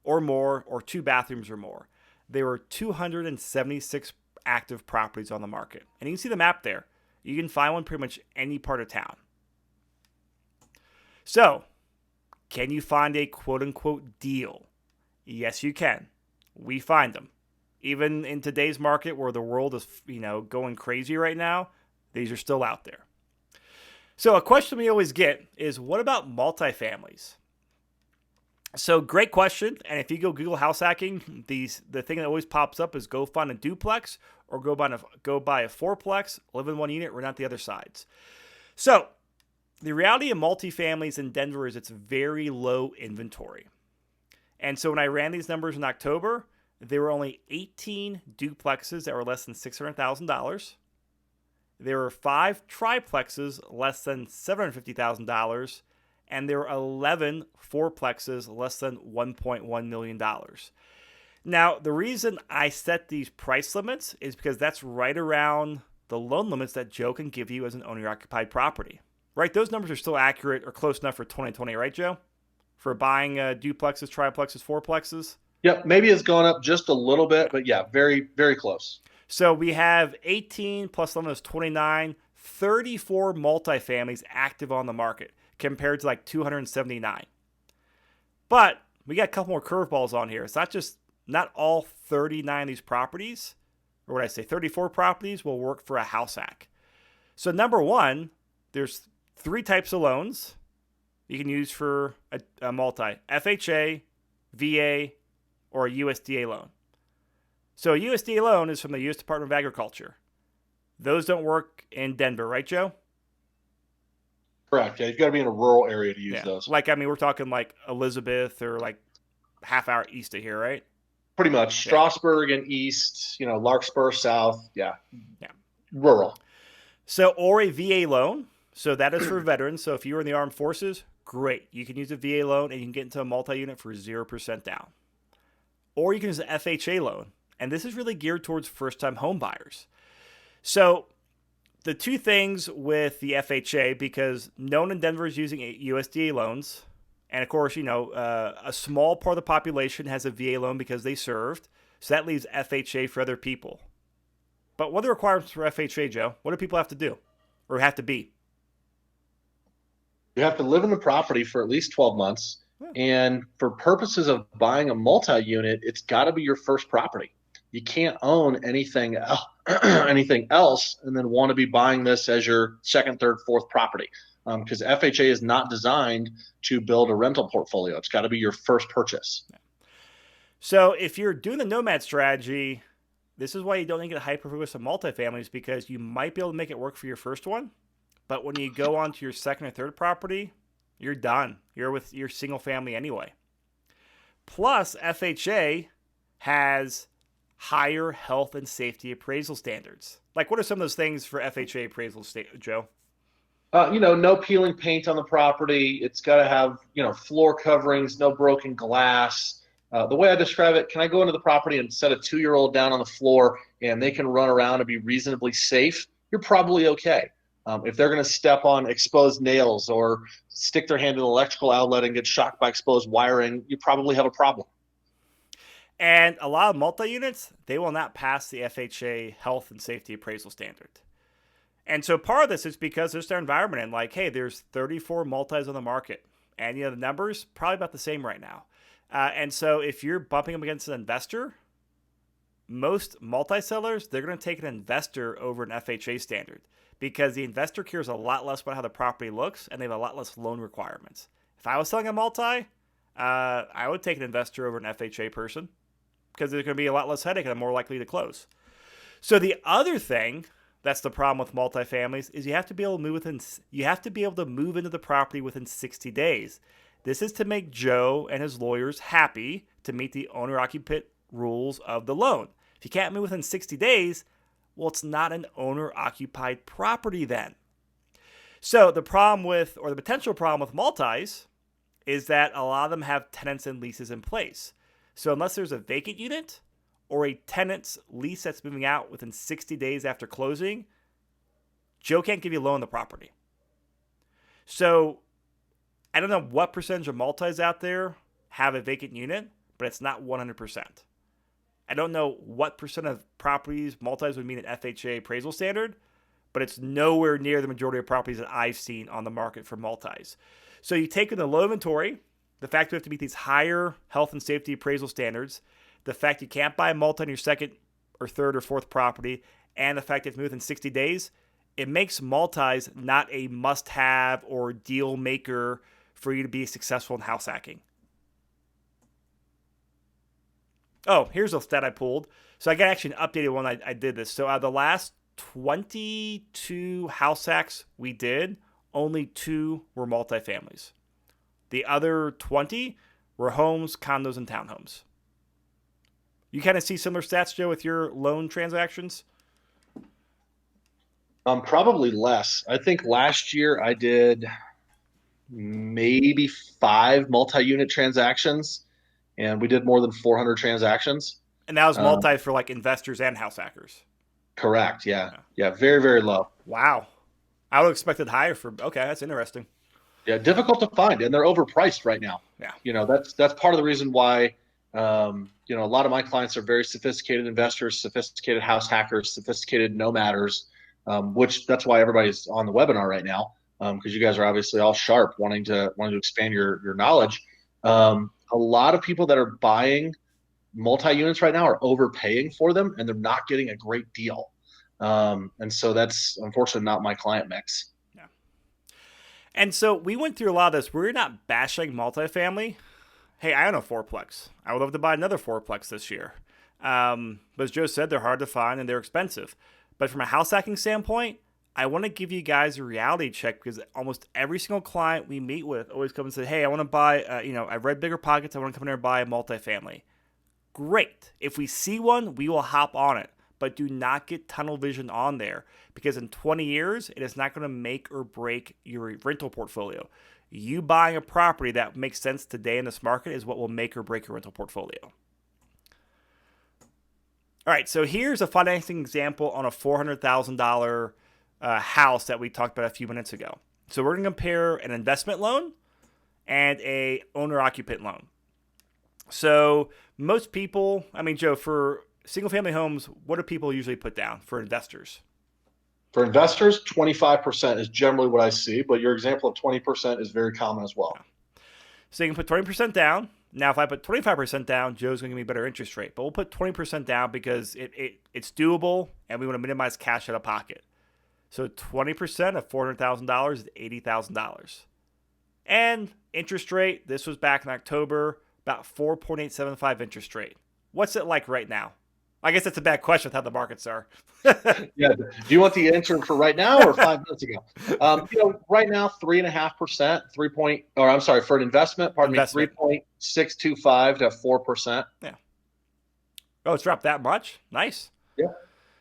or more or 2 bathrooms or more. There were 276 active properties on the market. And you can see the map there. You can find one pretty much any part of town. So, can you find a quote-unquote deal? Yes, you can. We find them. Even in today's market where the world is, going crazy right now, these are still out there. So a question we always get is, what about multifamilies? So great question. And if you go Google house hacking, the thing that always pops up is go find a duplex or go buy a fourplex, live in one unit, rent out the other sides. So the reality of multifamilies in Denver is it's very low inventory. And so when I ran these numbers in October, there were only 18 duplexes that were less than $600,000. There were 5 triplexes less than $750,000. And there were 11 fourplexes less than $1.1 million. Now, the reason I set these price limits is because that's right around the loan limits that Joe can give you as an owner-occupied property. Right? Those numbers are still accurate or close enough for 2020, right, Joe? For buying duplexes, triplexes, fourplexes? Yep, maybe it's gone up just a little bit, but yeah, very, very close. So we have 18 plus 11 is 29, 34 multifamilies active on the market compared to like 279. But we got a couple more curveballs on here. It's not all 39 of these properties, or what I say, 34 properties will work for a house hack. So number one, there's 3 types of loans you can use for a multi: FHA, VA, or a USDA loan. So a USDA loan is from the U.S. Department of Agriculture. Those don't work in Denver, right, Joe? Correct. Yeah, you've got to be in a rural area to use those. We're talking like Elizabeth or like half hour east of here, right? Pretty much. Yeah. Strasburg and east, Larkspur south. Yeah. Yeah. Rural. So, or a VA loan. So that is for veterans. So if you were in the armed forces, great. You can use a VA loan and you can get into a multi-unit for 0% down. Or you can use an FHA loan. And this is really geared towards first-time home buyers. So the 2 things with the FHA, because no one in Denver is using USDA loans. And of course, a small part of the population has a VA loan because they served. So that leaves FHA for other people. But what are the requirements for FHA, Joe? What do people have to do or have to be? You have to live in the property for at least 12 months. And for purposes of buying a multi-unit, it's got to be your first property. You can't own anything else and then want to be buying this as your second, third, fourth property, because FHA is not designed to build a rental portfolio. It's got to be your first purchase. So if you're doing the Nomad strategy, this is why you don't get hyper-focus on multifamilies, because you might be able to make it work for your first one. But when you go on to your second or third property, you're done. You're with your single family anyway. Plus, FHA has higher health and safety appraisal standards. Like, what are some of those things for FHA appraisal, Joe? No peeling paint on the property. It's got to have, floor coverings, no broken glass. The way I describe it, can I go into the property and set a 2-year-old down on the floor and they can run around and be reasonably safe? You're probably okay. If they're going to step on exposed nails or stick their hand in an electrical outlet and get shocked by exposed wiring, you probably have a problem. And a lot of multi-units, they will not pass the FHA health and safety appraisal standard. And so part of this is because there's their environment and like, hey, there's 34 multis on the market. And the numbers, probably about the same right now. And so if you're bumping up against an investor, most multi-sellers, they're going to take an investor over an FHA standard, because the investor cares a lot less about how the property looks and they have a lot less loan requirements. If I was selling a multi, I would take an investor over an FHA person, because there's going to be a lot less headache and I'm more likely to close. So the other thing that's the problem with multifamilies is you have to be able to move into the property within 60 days. This is to make Joe and his lawyers happy to meet the owner-occupant rules of the loan. If you can't move within 60 days, well, it's not an owner-occupied property then. So the potential problem with multis is that a lot of them have tenants and leases in place. So unless there's a vacant unit or a tenant's lease that's moving out within 60 days after closing, Joe can't give you a loan on the property. So I don't know what percentage of multis out there have a vacant unit, but it's not 100%. I don't know what percent of properties multis would mean an FHA appraisal standard, but it's nowhere near the majority of properties that I've seen on the market for multis. So you take in the low inventory, the fact we have to meet these higher health and safety appraisal standards, the fact you can't buy a multi on your second or third or fourth property, and the fact that it's moved in 60 days, it makes multis not a must-have or deal maker for you to be successful in house hacking. Oh, here's a stat I pulled. So I got actually an updated one. I did this. So out of the last 22 house hacks we did, only 2 were multifamilies. The other 20 were homes, condos, and townhomes. You kind of see similar stats, Joe, with your loan transactions? Probably less. I think last year I did maybe 5 multi-unit transactions, and we did more than 400 transactions. And that was Um, multi for like investors and house hackers. Correct. Yeah. Yeah. Yeah. Very, very low. Wow. I would have expected higher for, okay, that's interesting. Yeah. Difficult to find, and they're overpriced right now. Yeah. That's part of the reason why, a lot of my clients are very sophisticated investors, sophisticated house hackers, sophisticated nomaders, which that's why everybody's on the webinar right now. Because you guys are obviously all sharp, wanting to expand your knowledge. A lot of people that are buying multi-units right now are overpaying for them, and they're not getting a great deal. And so that's unfortunately not my client mix. Yeah. And so we went through a lot of this. We're not bashing multifamily. Hey, I own a fourplex. I would love to buy another fourplex this year. But as Joe said, they're hard to find and they're expensive. But from a house hacking standpoint, I want to give you guys a reality check because almost every single client we meet with always comes and say, hey, I want to buy, I've read Bigger Pockets. I want to come in there and buy a multifamily. Great. If we see one, we will hop on it. But do not get tunnel vision on there because in 20 years, it is not going to make or break your rental portfolio. You buying a property that makes sense today in this market is what will make or break your rental portfolio. All right, so here's a financing example on a $400,000 house that we talked about a few minutes ago. So we're going to compare an investment loan and a owner-occupant loan. So most people, Joe, for single-family homes, what do people usually put down for investors? For investors, 25% is generally what I see, but your example of 20% is very common as well. So you can put 20% down. Now, if I put 25% down, Joe's going to give me a better interest rate. But we'll put 20% down because it's doable and we want to minimize cash out of pocket. So 20% of $400,000 is $80,000. And interest rate, this was back in October, about 4.875 interest rate. What's it like right now? I guess that's a bad question with how the markets are. Yeah. Do you want the answer for right now or 5 minutes ago? Right now, 3.5%, for an investment, pardon me, 3.625 to 4%. Yeah. Oh, it's dropped that much? Nice. Yeah.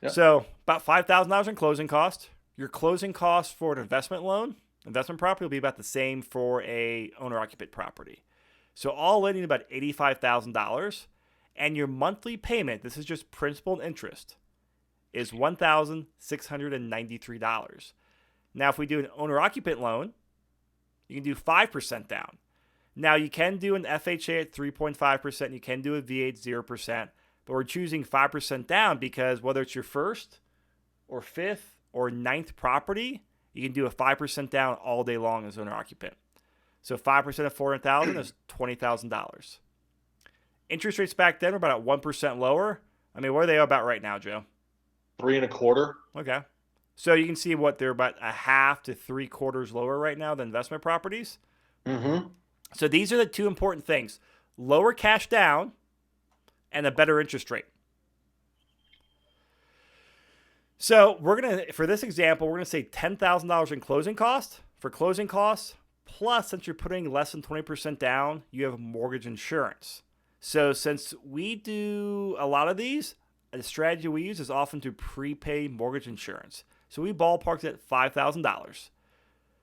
Yeah. So about $5,000 in closing cost. Your closing cost for an investment loan, investment property will be about the same for a owner-occupant property. So all in about $85,000. And your monthly payment, this is just principal and interest, is $1,693. Now, if we do an owner-occupant loan, you can do 5% down. Now, you can do an FHA at 3.5%. You can do a VA at 0%. But we're choosing 5% down because whether it's your first or fifth or ninth property, you can do a 5% down all day long as owner-occupant. So 5% of $400,000 is $20,000. Interest rates back then were about 1% lower. What are they about right now, Joe? 3.25. Okay. So you can see what they're about a half to 3/4 lower right now than investment properties. Mm-hmm. So these are the two important things: lower cash down and a better interest rate. So for this example, we're gonna say $10,000 in closing cost. For closing costs, plus since you're putting less than 20% down, you have mortgage insurance. So since we do a lot of these, the strategy we use is often to prepay mortgage insurance. So we ballparked it at $5,000.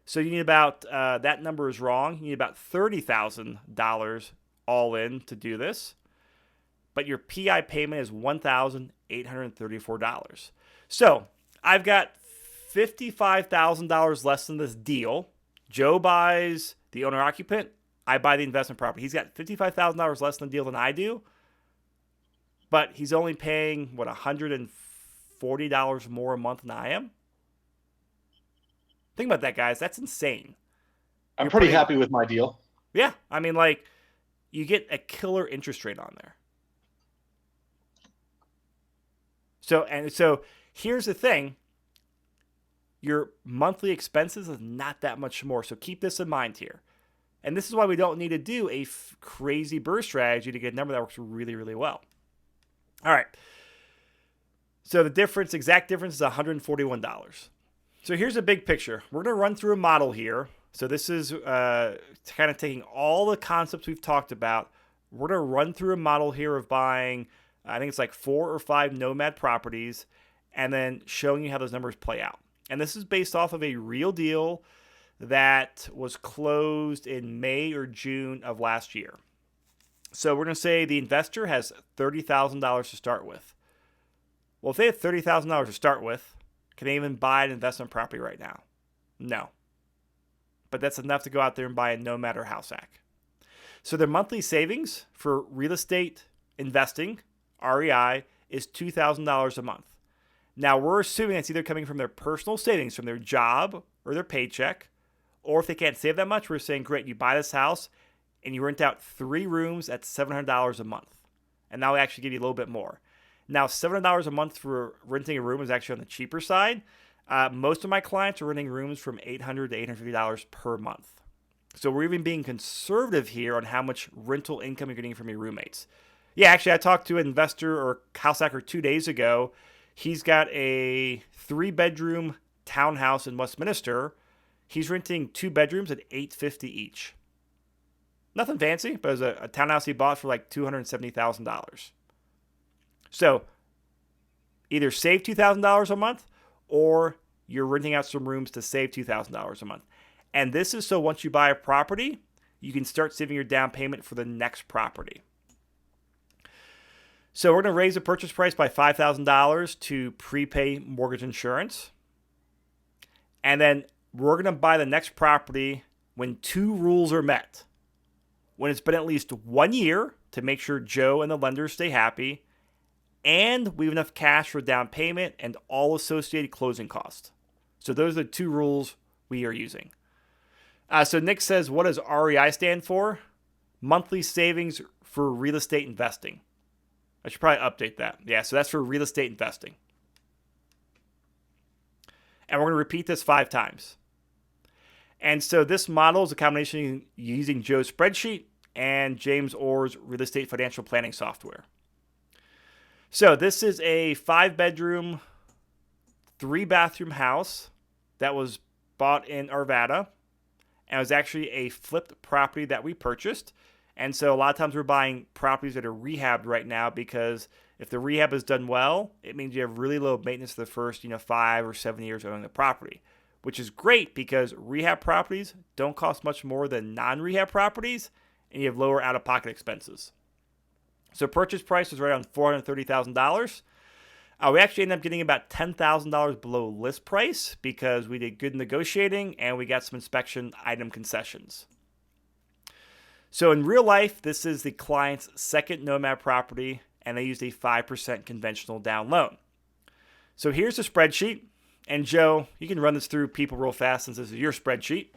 So you need about, that number is wrong, you need about $30,000 all in to do this. But your PI payment is $1,834. So I've got $55,000 less than this deal. Joe buys the owner occupant, I buy the investment property. He's got $55,000 less in the deal than I do, but he's only paying, what, $140 more a month than I am? Think about that, guys. That's insane. I'm You're pretty putting, happy with my deal. yeah, I mean, like, you get a killer interest rate on there. So here's the thing. Your monthly expenses is not that much more. So keep this in mind here. And this is why we don't need to do a crazy BRRRR strategy to get a number that works really, really well. All right. So the exact difference is $141. So here's a big picture. We're going to run through a model here. So this is kind of taking all the concepts we've talked about. We're going to run through a model here of buying, I think it's like 4 or 5 Nomad properties, and then showing you how those numbers play out. And this is based off of a real deal that was closed in May or June of last year. So we're going to say the investor has $30,000 to start with. Well, if they have $30,000 to start with, can they even buy an investment property right now? No. But that's enough to go out there and buy a Nomad or house hack. So their monthly savings for real estate investing, REI, is $2,000 a month. Now, we're assuming it's either coming from their personal savings, from their job or their paycheck, or if they can't save that much, we're saying, great, you buy this house and you rent out 3 rooms at $700 a month. And that will actually give you a little bit more. Now, $700 a month for renting a room is actually on the cheaper side. Most of my clients are renting rooms from $800 to $850 per month. So we're even being conservative here on how much rental income you're getting from your roommates. Yeah, actually, I talked to an investor or house hacker 2 days ago. He's got a 3-bedroom townhouse in Westminster. He's renting 2 bedrooms at $850 each. Nothing fancy, but it was a townhouse he bought for like $270,000. So either save $2,000 a month, or you're renting out some rooms to save $2,000 a month. And this is so once you buy a property, you can start saving your down payment for the next property. So we're going to raise the purchase price by $5,000 to prepay mortgage insurance. And then we're going to buy the next property when 2 rules are met. When it's been at least 1 year to make sure Joe and the lenders stay happy, and we have enough cash for down payment and all associated closing costs. So those are the 2 rules we are using. So Nick says, what does REI stand for? Monthly savings for real estate investing. I should probably update that. Yeah, so that's for real estate investing. And we're going to repeat this 5 times. And so this model is a combination using Joe's spreadsheet and James Orr's real estate financial planning software. So this is a 5-bedroom, 3-bathroom house that was bought in Arvada. And it was actually a flipped property that we purchased. And so a lot of times we're buying properties that are rehabbed right now, because if the rehab is done well, it means you have really low maintenance for the first 5 or 7 years owning the property, which is great because rehab properties don't cost much more than non-rehab properties, and you have lower out-of-pocket expenses. So purchase price was right around $430,000. We actually ended up getting about $10,000 below list price because we did good negotiating and we got some inspection item concessions. So in real life, this is the client's second Nomad property, and they used a 5% conventional down loan. So here's the spreadsheet. And Joe, you can run this through people real fast since this is your spreadsheet.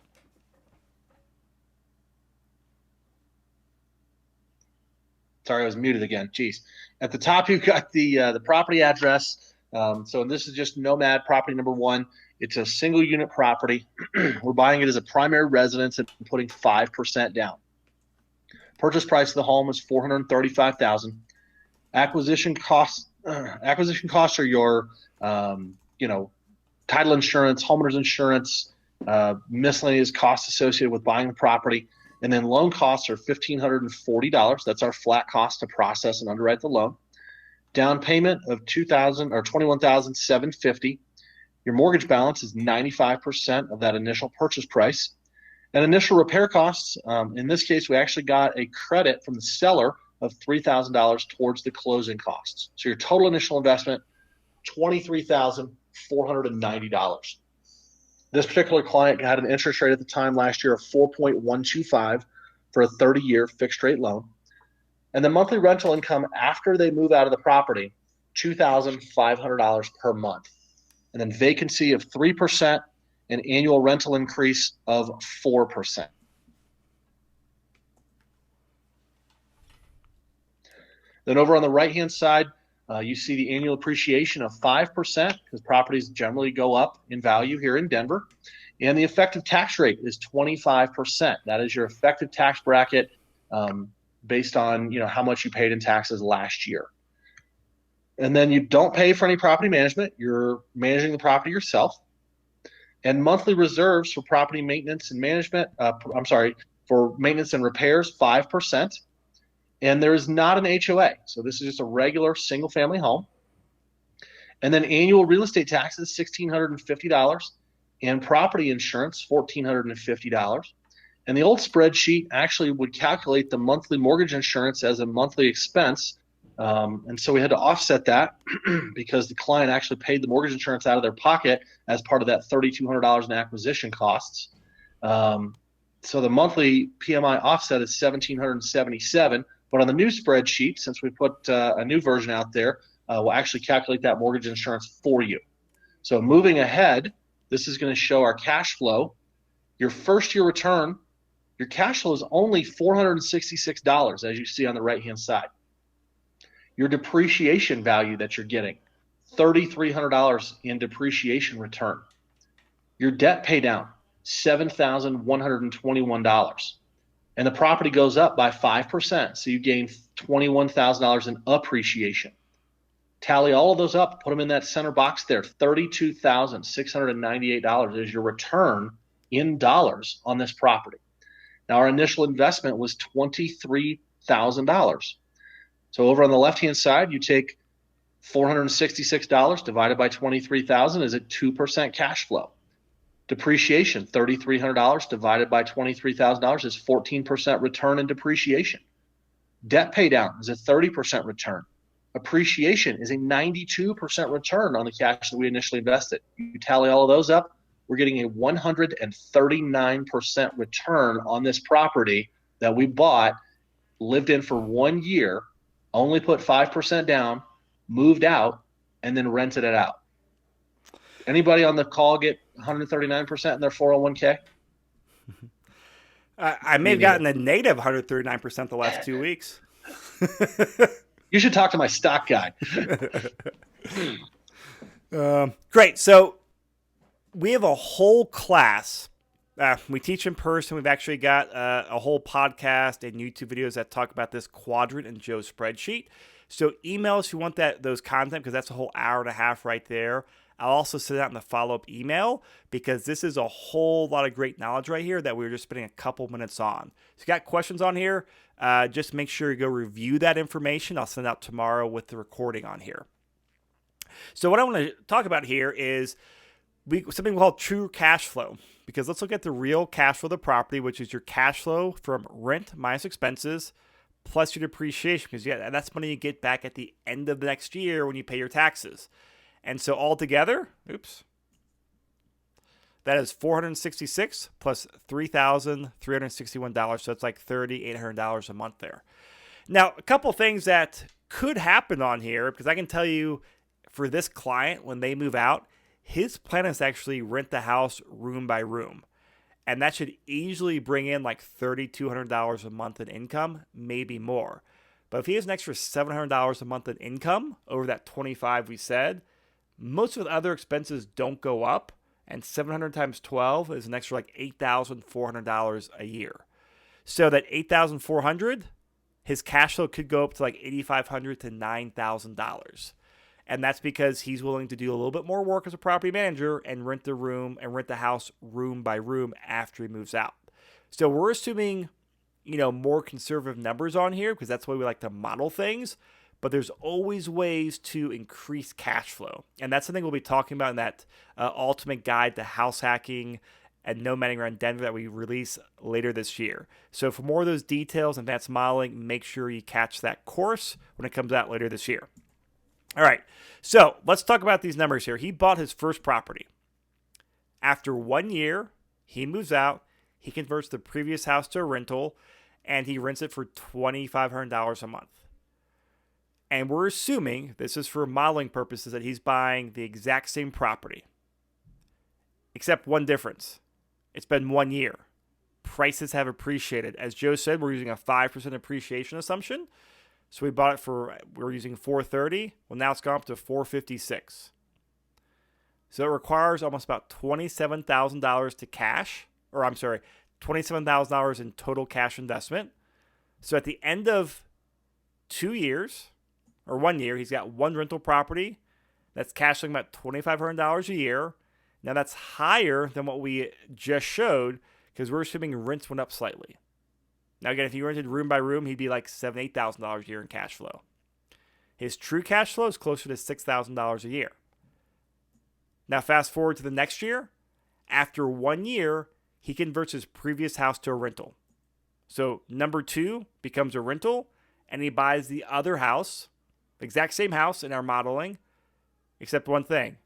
Sorry, I was muted again. Jeez. At the top, you've got the property address. So this is just Nomad property number 1. It's a single unit property. We're buying it as a primary residence and putting 5% down. Purchase price of the home is $435,000. Acquisition costs are your title insurance, homeowners insurance, miscellaneous costs associated with buying the property. And then loan costs are $1,540. That's our flat cost to process and underwrite the loan. Down payment of $21,750. Your mortgage balance is 95% of that initial purchase price. And initial repair costs, in this case, we actually got a credit from the seller of $3,000 towards the closing costs. So your total initial investment, $23,490. This particular client had an interest rate at the time last year of 4.125 for a 30-year fixed rate loan. And the monthly rental income after they move out of the property, $2,500 per month. And then vacancy of 3% and annual rental increase of 4%. Then over on the right-hand side, you see the annual appreciation of 5% because properties generally go up in value here in Denver. And the effective tax rate is 25%. That is your effective tax bracket based on how much you paid in taxes last year. And then you don't pay for any property management. You're managing the property yourself. And monthly reserves for property maintenance and management, for maintenance and repairs, 5%. And there is not an HOA. So this is just a regular single family home. And then annual real estate taxes, $1,650, and property insurance, $1,450. And the old spreadsheet actually would calculate the monthly mortgage insurance as a monthly expense. And so we had to offset that because the client actually paid the mortgage insurance out of their pocket as part of that $3,200 in acquisition costs. So the monthly PMI offset is $1,777. But on the new spreadsheet, since we put a new version out there, we'll actually calculate that mortgage insurance for you. So moving ahead, this is going to show our cash flow. Your first year return, your cash flow is only $466, as you see on the right-hand side. Your depreciation value that you're getting, $3,300 in depreciation return. Your debt pay down, $7,121. And the property goes up by 5%. So you gain $21,000 in appreciation. Tally all of those up, put them in that center box there. $32,698 is your return in dollars on this property. Now, our initial investment was $23,000. So over on the left-hand side, you take $466 divided by $23,000 is a 2% cash flow. Depreciation, $3,300 divided by $23,000 is 14% return in depreciation. Debt pay down is a 30% return. Appreciation is a 92% return on the cash that we initially invested. You tally all of those up, we're getting a 139% return on this property that we bought, lived in for 1 year, only put 5% down, moved out, and then rented it out. Anybody on the call get 139% in their 401k? I may have gotten a native 139% the last 2 weeks. You should talk to my stock guy. Great. So we have a whole class. We teach in person. We've actually got a whole podcast and YouTube videos that talk about this quadrant and Joe's spreadsheet. So email us if you want those content, because that's a whole hour and a half right there. I'll also send out in the follow-up email because this is a whole lot of great knowledge right here that we were just spending a couple minutes on. So if you got questions on here, just make sure you go review that information. I'll send out tomorrow with the recording on here. So what I want to talk about here is something we call true cash flow, because let's look at the real cash flow of the property, which is your cash flow from rent minus expenses plus your depreciation, because that's money you get back at the end of the next year when you pay your taxes. And so altogether, that is $466 plus $3,361. So it's like $3,800 a month there. Now, a couple things that could happen on here, because I can tell you for this client, when they move out, his plan is to actually rent the house room by room. And that should easily bring in like $3,200 a month in income, maybe more. But if he has an extra $700 a month in income over that 25 we said, most of the other expenses don't go up, and 700 times 12 is an extra like $8,400 a year. So that $8,400, his cash flow could go up to like $8,500 to $9,000. And that's because he's willing to do a little bit more work as a property manager and rent the house room by room after he moves out. So we're assuming, more conservative numbers on here because that's the way we like to model things. But there's always ways to increase cash flow. And that's something we'll be talking about in that ultimate guide to house hacking and nomading around Denver that we release later this year. So for more of those details and advanced modeling, make sure you catch that course when it comes out later this year. All right, so let's talk about these numbers here. He bought his first property After 1 year, he moves out, he converts the previous house to a rental, and he rents it for $2,500 a month. And we're assuming, this is for modeling purposes, that he's buying the exact same property. Except one difference. It's been 1 year. Prices have appreciated. As Joe said, we're using a 5% appreciation assumption. So we're using 430. Well, now it's gone up to 456. So it requires almost about $27,000 to cash, $27,000 in total cash investment. So at the end of 2 years, or 1 year, he's got one rental property that's cashing about $2,500 a year. Now that's higher than what we just showed because we're assuming rents went up slightly. Now again, if he rented room by room, he'd be like $7,000, $8,000 a year in cash flow. His true cash flow is closer to $6,000 a year. Now fast forward to the next year. After 1 year, he converts his previous house to a rental. So number 2 becomes a rental, and he buys the other house, exact same house in our modeling, except one thing.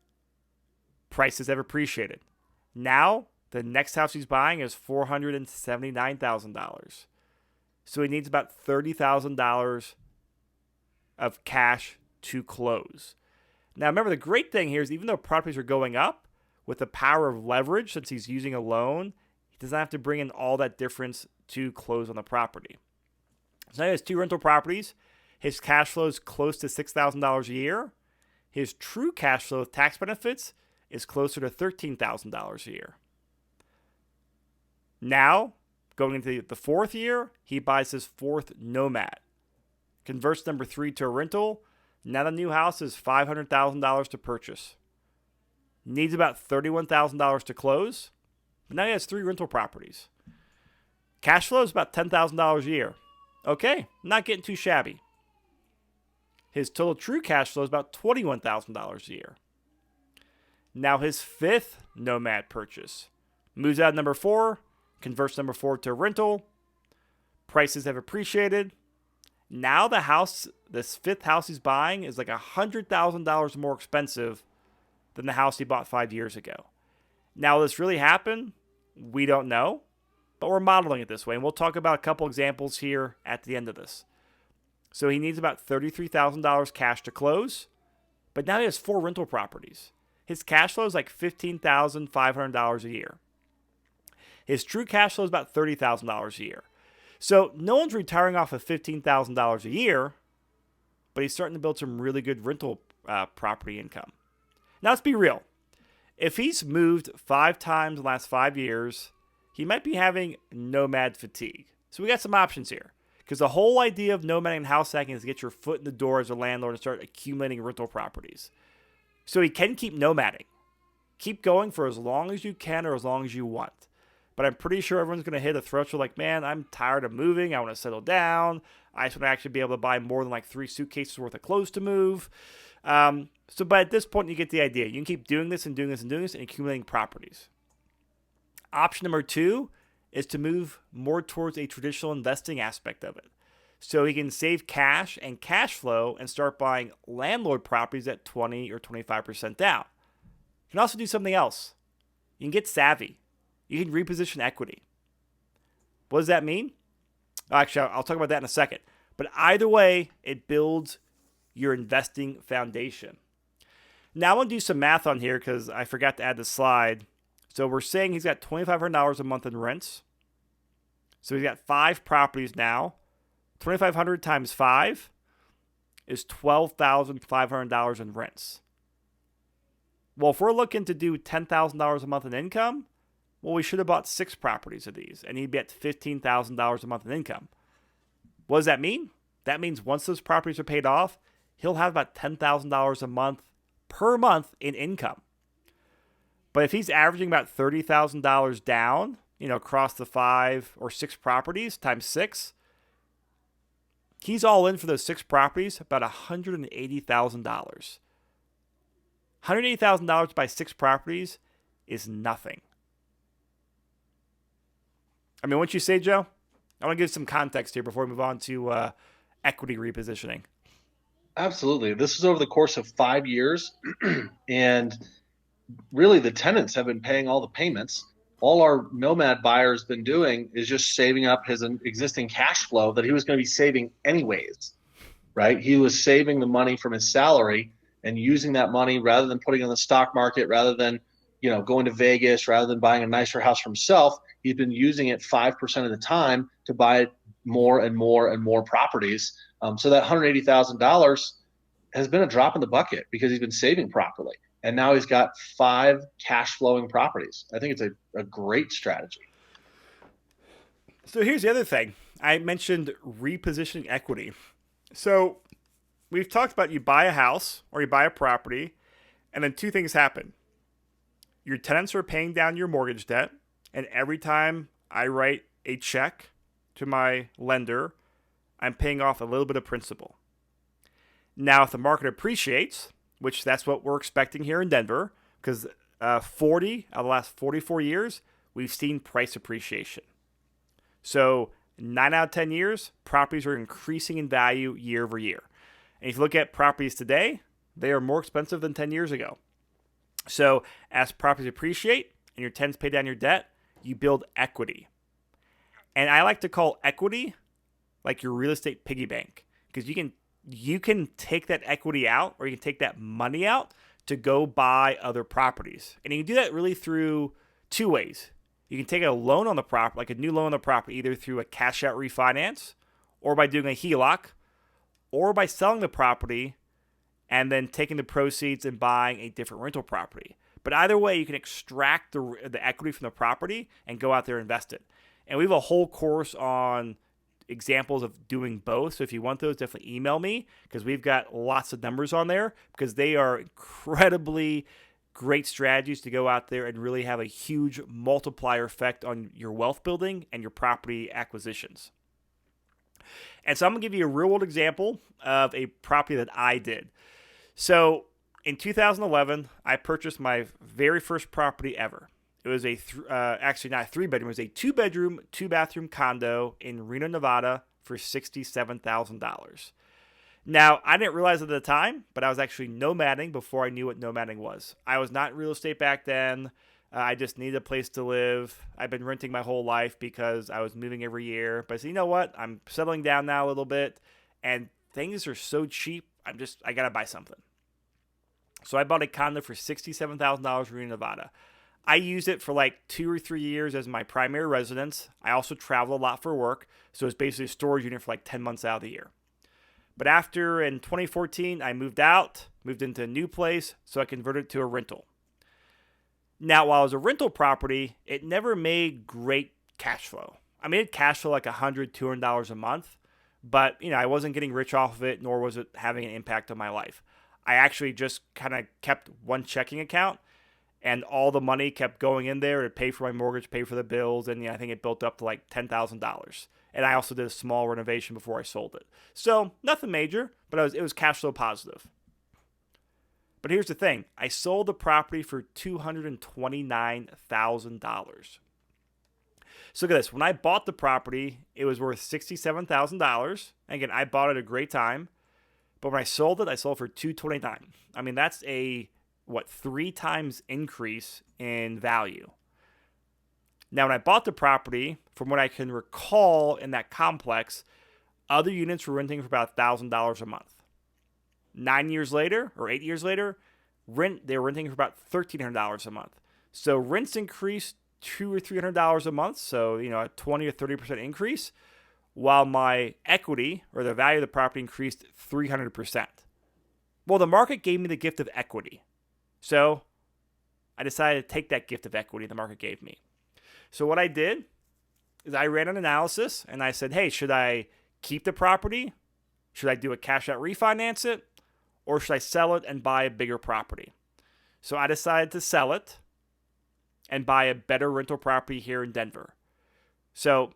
Prices have appreciated. Now, the next house he's buying is $479,000. So he needs about $30,000 of cash to close. Now, remember, the great thing here is even though properties are going up, with the power of leverage, since he's using a loan, he doesn't have to bring in all that difference to close on the property. So now he has 2 rental properties. His cash flow is close to $6,000 a year. His true cash flow with tax benefits is closer to $13,000 a year. Now, going into the 4th year, he buys his 4th Nomad. Converts number 3 to a rental. Now the new house is $500,000 to purchase. Needs about $31,000 to close. But now he has 3 rental properties. Cash flow is about $10,000 a year. Okay, not getting too shabby. His total true cash flow is about $21,000 a year. Now his 5th Nomad purchase. Moves out number 4, converts number 4 to a rental. Prices have appreciated. Now this 5th house he's buying is like $100,000 more expensive than the house he bought 5 years ago. Now, will this really happen? We don't know, but we're modeling it this way. And we'll talk about a couple examples here at the end of this. So he needs about $33,000 cash to close, but now he has 4 rental properties. His cash flow is like $15,500 a year. His true cash flow is about $30,000 a year. So no one's retiring off of $15,000 a year, but he's starting to build some really good rental property income. Now let's be real. If he's moved 5 times in the last 5 years, he might be having nomad fatigue. So we got some options here. Because the whole idea of nomading and house hacking is to get your foot in the door as a landlord and start accumulating rental properties. So he can keep nomading. Keep going for as long as you can or as long as you want. But I'm pretty sure everyone's going to hit a threshold like, man, I'm tired of moving. I want to settle down. I just want to actually be able to buy more than like 3 suitcases worth of clothes to move. But at this point, you get the idea. You can keep doing this and doing this and doing this and accumulating properties. Option number 2 is to move more towards a traditional investing aspect of it. So he can save cash and cash flow and start buying landlord properties at 20 or 25% down. You can also do something else. You can get savvy. You can reposition equity. What does that mean? Actually, I'll talk about that in a second. But either way, it builds your investing foundation. Now I want to do some math on here because I forgot to add the slide. So we're saying he's got $2,500 a month in rents. So he's got 5 properties now. $2,500 times 5 is $12,500 in rents. Well, if we're looking to do $10,000 a month in income, well, we should have bought 6 properties of these, and he'd be at $15,000 a month in income. What does that mean? That means once those properties are paid off, he'll have about $10,000 a month per month in income. But if he's averaging about $30,000 down, across the 5 or 6 properties times 6, he's all in for those 6 properties, about $180,000. $180,000 by 6 properties is nothing. I mean, wouldn't you say, Joe? I want to give some context here before we move on to equity repositioning. Absolutely. This is over the course of 5 years. And really the tenants have been paying all the payments. All our Nomad buyer's been doing is just saving up his existing cash flow that he was going to be saving anyways, right? He was saving the money from his salary and using that money rather than putting it in the stock market, rather than going to Vegas, rather than buying a nicer house for himself. He's been using it 5% of the time to buy more and more and more properties. So that $180,000 has been a drop in the bucket because he's been saving properly. And now he's got 5 cash flowing properties. I think it's a great strategy. So here's the other thing. I mentioned repositioning equity. So we've talked about you buy a house or you buy a property, and then two things happen. Your tenants are paying down your mortgage debt, and every time I write a check to my lender, I'm paying off a little bit of principal. Now, if the market appreciates, which that's what we're expecting here in Denver, because 40 out of the last 44 years, we've seen price appreciation. So 9 out of 10 years, properties are increasing in value year over year. And if you look at properties today, they are more expensive than 10 years ago. So as properties appreciate and your tenants pay down your debt, you build equity. And I like to call equity like your real estate piggy bank, because you can take that equity out, or you can take that money out to go buy other properties. And you can do that really through two ways. You can take a loan on the property, like a new loan on the property, either through a cash out refinance, or by doing a HELOC, or by selling the property and then taking the proceeds and buying a different rental property. But either way, you can extract the equity from the property and go out there and invest it. And we have a whole course on examples of doing both. So if you want those, definitely email me, because we've got lots of numbers on there, because they are incredibly great strategies to go out there and really have a huge multiplier effect on your wealth building and your property acquisitions. And so I'm going to give you a real world example of a property that I did. So in 2011, I purchased my very first property ever. It was actually not a 3-bedroom, it was a 2-bedroom, 2-bathroom condo in Reno, Nevada for $67,000. Now, I didn't realize at the time, but I was actually nomading before I knew what nomading was. I was not in real estate back then. I just needed a place to live. I've been renting my whole life because I was moving every year. But I said, you know what? I'm settling down now a little bit, and things are so cheap. I got to buy something. So I bought a condo for $67,000 in Reno, Nevada. I used it for like 2 or 3 years as my primary residence. I also travel a lot for work, so it's basically a storage unit for like 10 months out of the year. But after, in 2014, I moved into a new place, so I converted it to a rental. Now, while it was a rental property, it never made great cash flow. I made cash flow like $100, $200 a month, but I wasn't getting rich off of it, nor was it having an impact on my life. I actually just kind of kept one checking account, and all the money kept going in there to pay for my mortgage, pay for the bills, and I think it built up to like $10,000. And I also did a small renovation before I sold it. So nothing major, but it was cash flow positive. But here's the thing. I sold the property for $229,000. So look at this. When I bought the property, it was worth $67,000. Again, I bought it at a great time. But when I sold it for $229,000. I mean, that's a 3 times increase in value. Now, when I bought the property, from what I can recall in that complex, other units were renting for about $1,000 a month. 9 years later, or 8 years later, they were renting for about $1,300 a month. So rents increased $200 or $300 a month, so a 20 or 30% increase, while my equity, or the value of the property, increased 300%. Well, the market gave me the gift of equity. So I decided to take that gift of equity the market gave me. So what I did is I ran an analysis, and I said, hey, should I keep the property? Should I do a cash out refinance it? Or should I sell it and buy a bigger property? So I decided to sell it and buy a better rental property here in Denver. So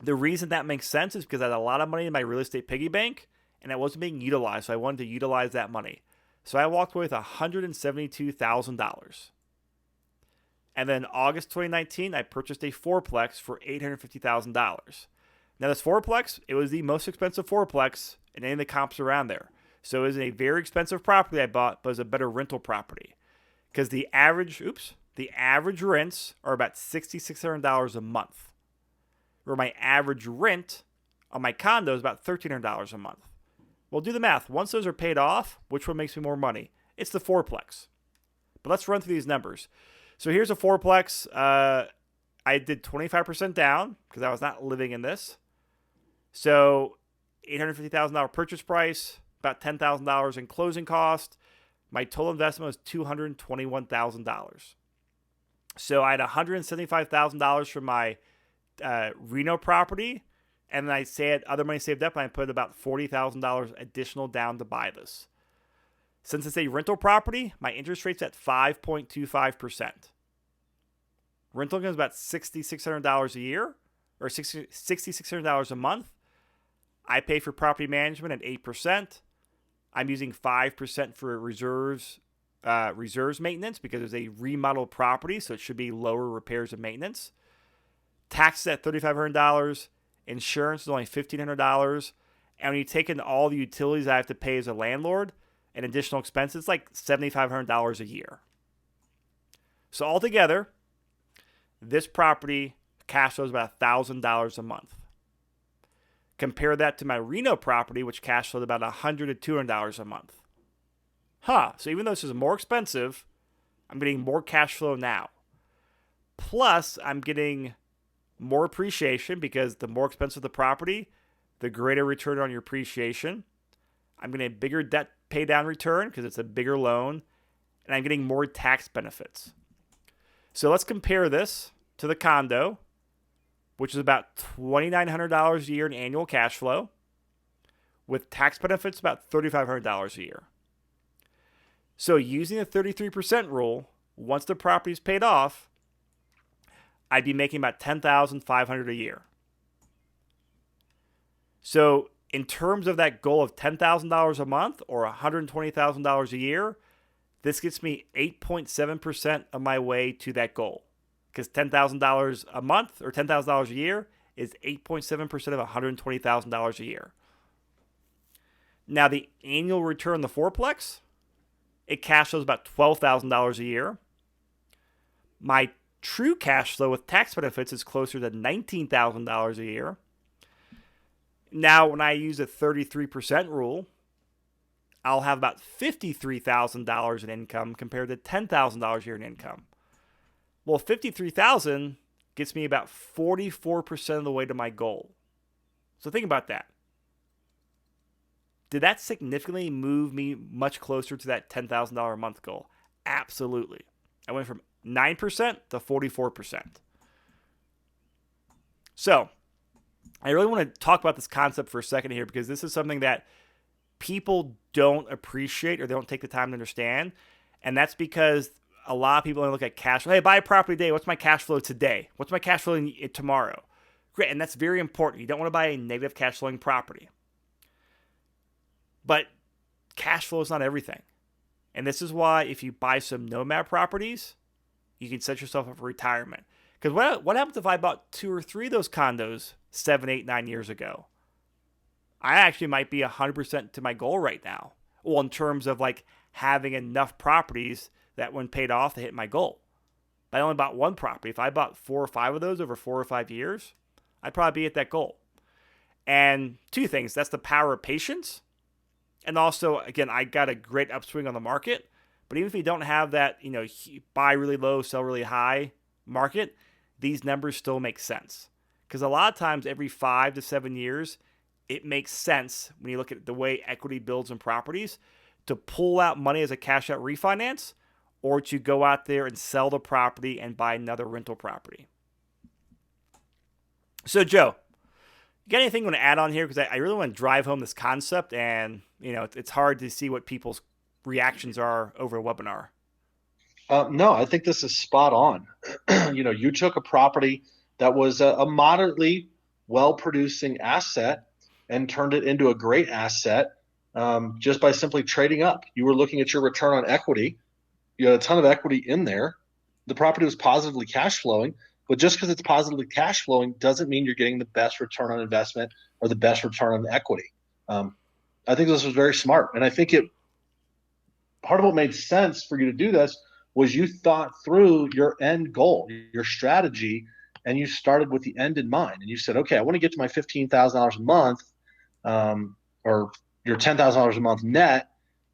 the reason that makes sense is because I had a lot of money in my real estate piggy bank, and it wasn't being utilized, so I wanted to utilize that money. So I walked away with $172,000. And then in August 2019, I purchased a fourplex for $850,000. Now this fourplex, it was the most expensive fourplex in any of the comps around there. So it was a very expensive property I bought, but it was a better rental property. because the average rents are about $6,600 a month, where my average rent on my condo is about $1,300 a month. Well, do the math. Once those are paid off, which one makes me more money? It's the fourplex. But let's run through these numbers. So here's a fourplex. I did 25% down because I was not living in this. So $850,000 purchase price, about $10,000 in closing cost. My total investment was $221,000. So I had $175,000 from my Reno property, and then I had other money saved up, and I put about $40,000 additional down to buy this. Since it's a rental property, my interest rate's at 5.25%. Rental income is about $6,600 a year, or $6,600 a month. I pay for property management at 8%. I'm using 5% for reserves maintenance because it's a remodeled property, so it should be lower repairs and maintenance. Taxes at $3,500. Insurance is only $1,500. And when you take in all the utilities I have to pay as a landlord and additional expenses, it's like $7,500 a year. So altogether, this property cash flows about $1,000 a month. Compare that to my Reno property, which cash flowed about $100 to $200 a month. So even though this is more expensive, I'm getting more cash flow now. Plus, I'm getting more appreciation because the more expensive the property, the greater return on your appreciation. I'm getting a bigger debt pay down return because it's a bigger loan, and I'm getting more tax benefits. So let's compare this to the condo, which is about $2,900 a year in annual cash flow, with tax benefits about $3,500 a year. So using the 33% rule, once the property is paid off, I'd be making about $10,500 a year. So in terms of that goal of $10,000 a month or $120,000 a year, this gets me 8.7% of my way to that goal. Because $10,000 a month or $10,000 a year is 8.7% of $120,000 a year. Now the annual return on the fourplex, it cash flows about $12,000 a year. My true cash flow with tax benefits is closer to $19,000 a year. Now, when I use a 33% rule, I'll have about $53,000 in income compared to $10,000 a year in income. Well, $53,000 gets me about 44% of the way to my goal. So think about that. Did that significantly move me much closer to that $10,000 a month goal? Absolutely. I went from 9% to 44%. So, I really want to talk about this concept for a second here because this is something that people don't appreciate or they don't take the time to understand. And that's because a lot of people only look at cash flow. Hey, buy a property today. What's my cash flow today? What's my cash flow tomorrow? Great, and that's very important. You don't want to buy a negative cash flowing property. But cash flow is not everything. And this is why if you buy some Nomad properties, you can set yourself up for retirement. Because what happens if I bought 2 or 3 of those condos 7, 8, 9 years ago? I actually might be 100% to my goal right now. Well, in terms of like having enough properties that when paid off, they hit my goal. But I only bought 1 property. If I bought 4 or 5 of those over 4 or 5 years, I'd probably be at that goal. And 2 things. That's the power of patience. And also, again, I got a great upswing on the market. But even if you don't have that, buy really low, sell really high market, these numbers still make sense. Because a lot of times every 5 to 7 years, it makes sense when you look at the way equity builds in properties to pull out money as a cash out refinance or to go out there and sell the property and buy another rental property. So, Joe, you got anything you want to add on here? Because I really want to drive home this concept, and it's hard to see what people's reactions are over a webinar. No, I think this is spot on. You took a property that was a moderately well-producing asset and turned it into a great asset just by simply trading up. You were looking at your return on equity. You had a ton of equity in there. The property was positively cash flowing, but just because it's positively cash flowing doesn't mean you're getting the best return on investment or the best return on equity. I think this was very smart, and I think part of what made sense for you to do this was you thought through your end goal, your strategy, and you started with the end in mind. And you said, okay, I want to get to my $15,000 a month, or your $10,000 a month net.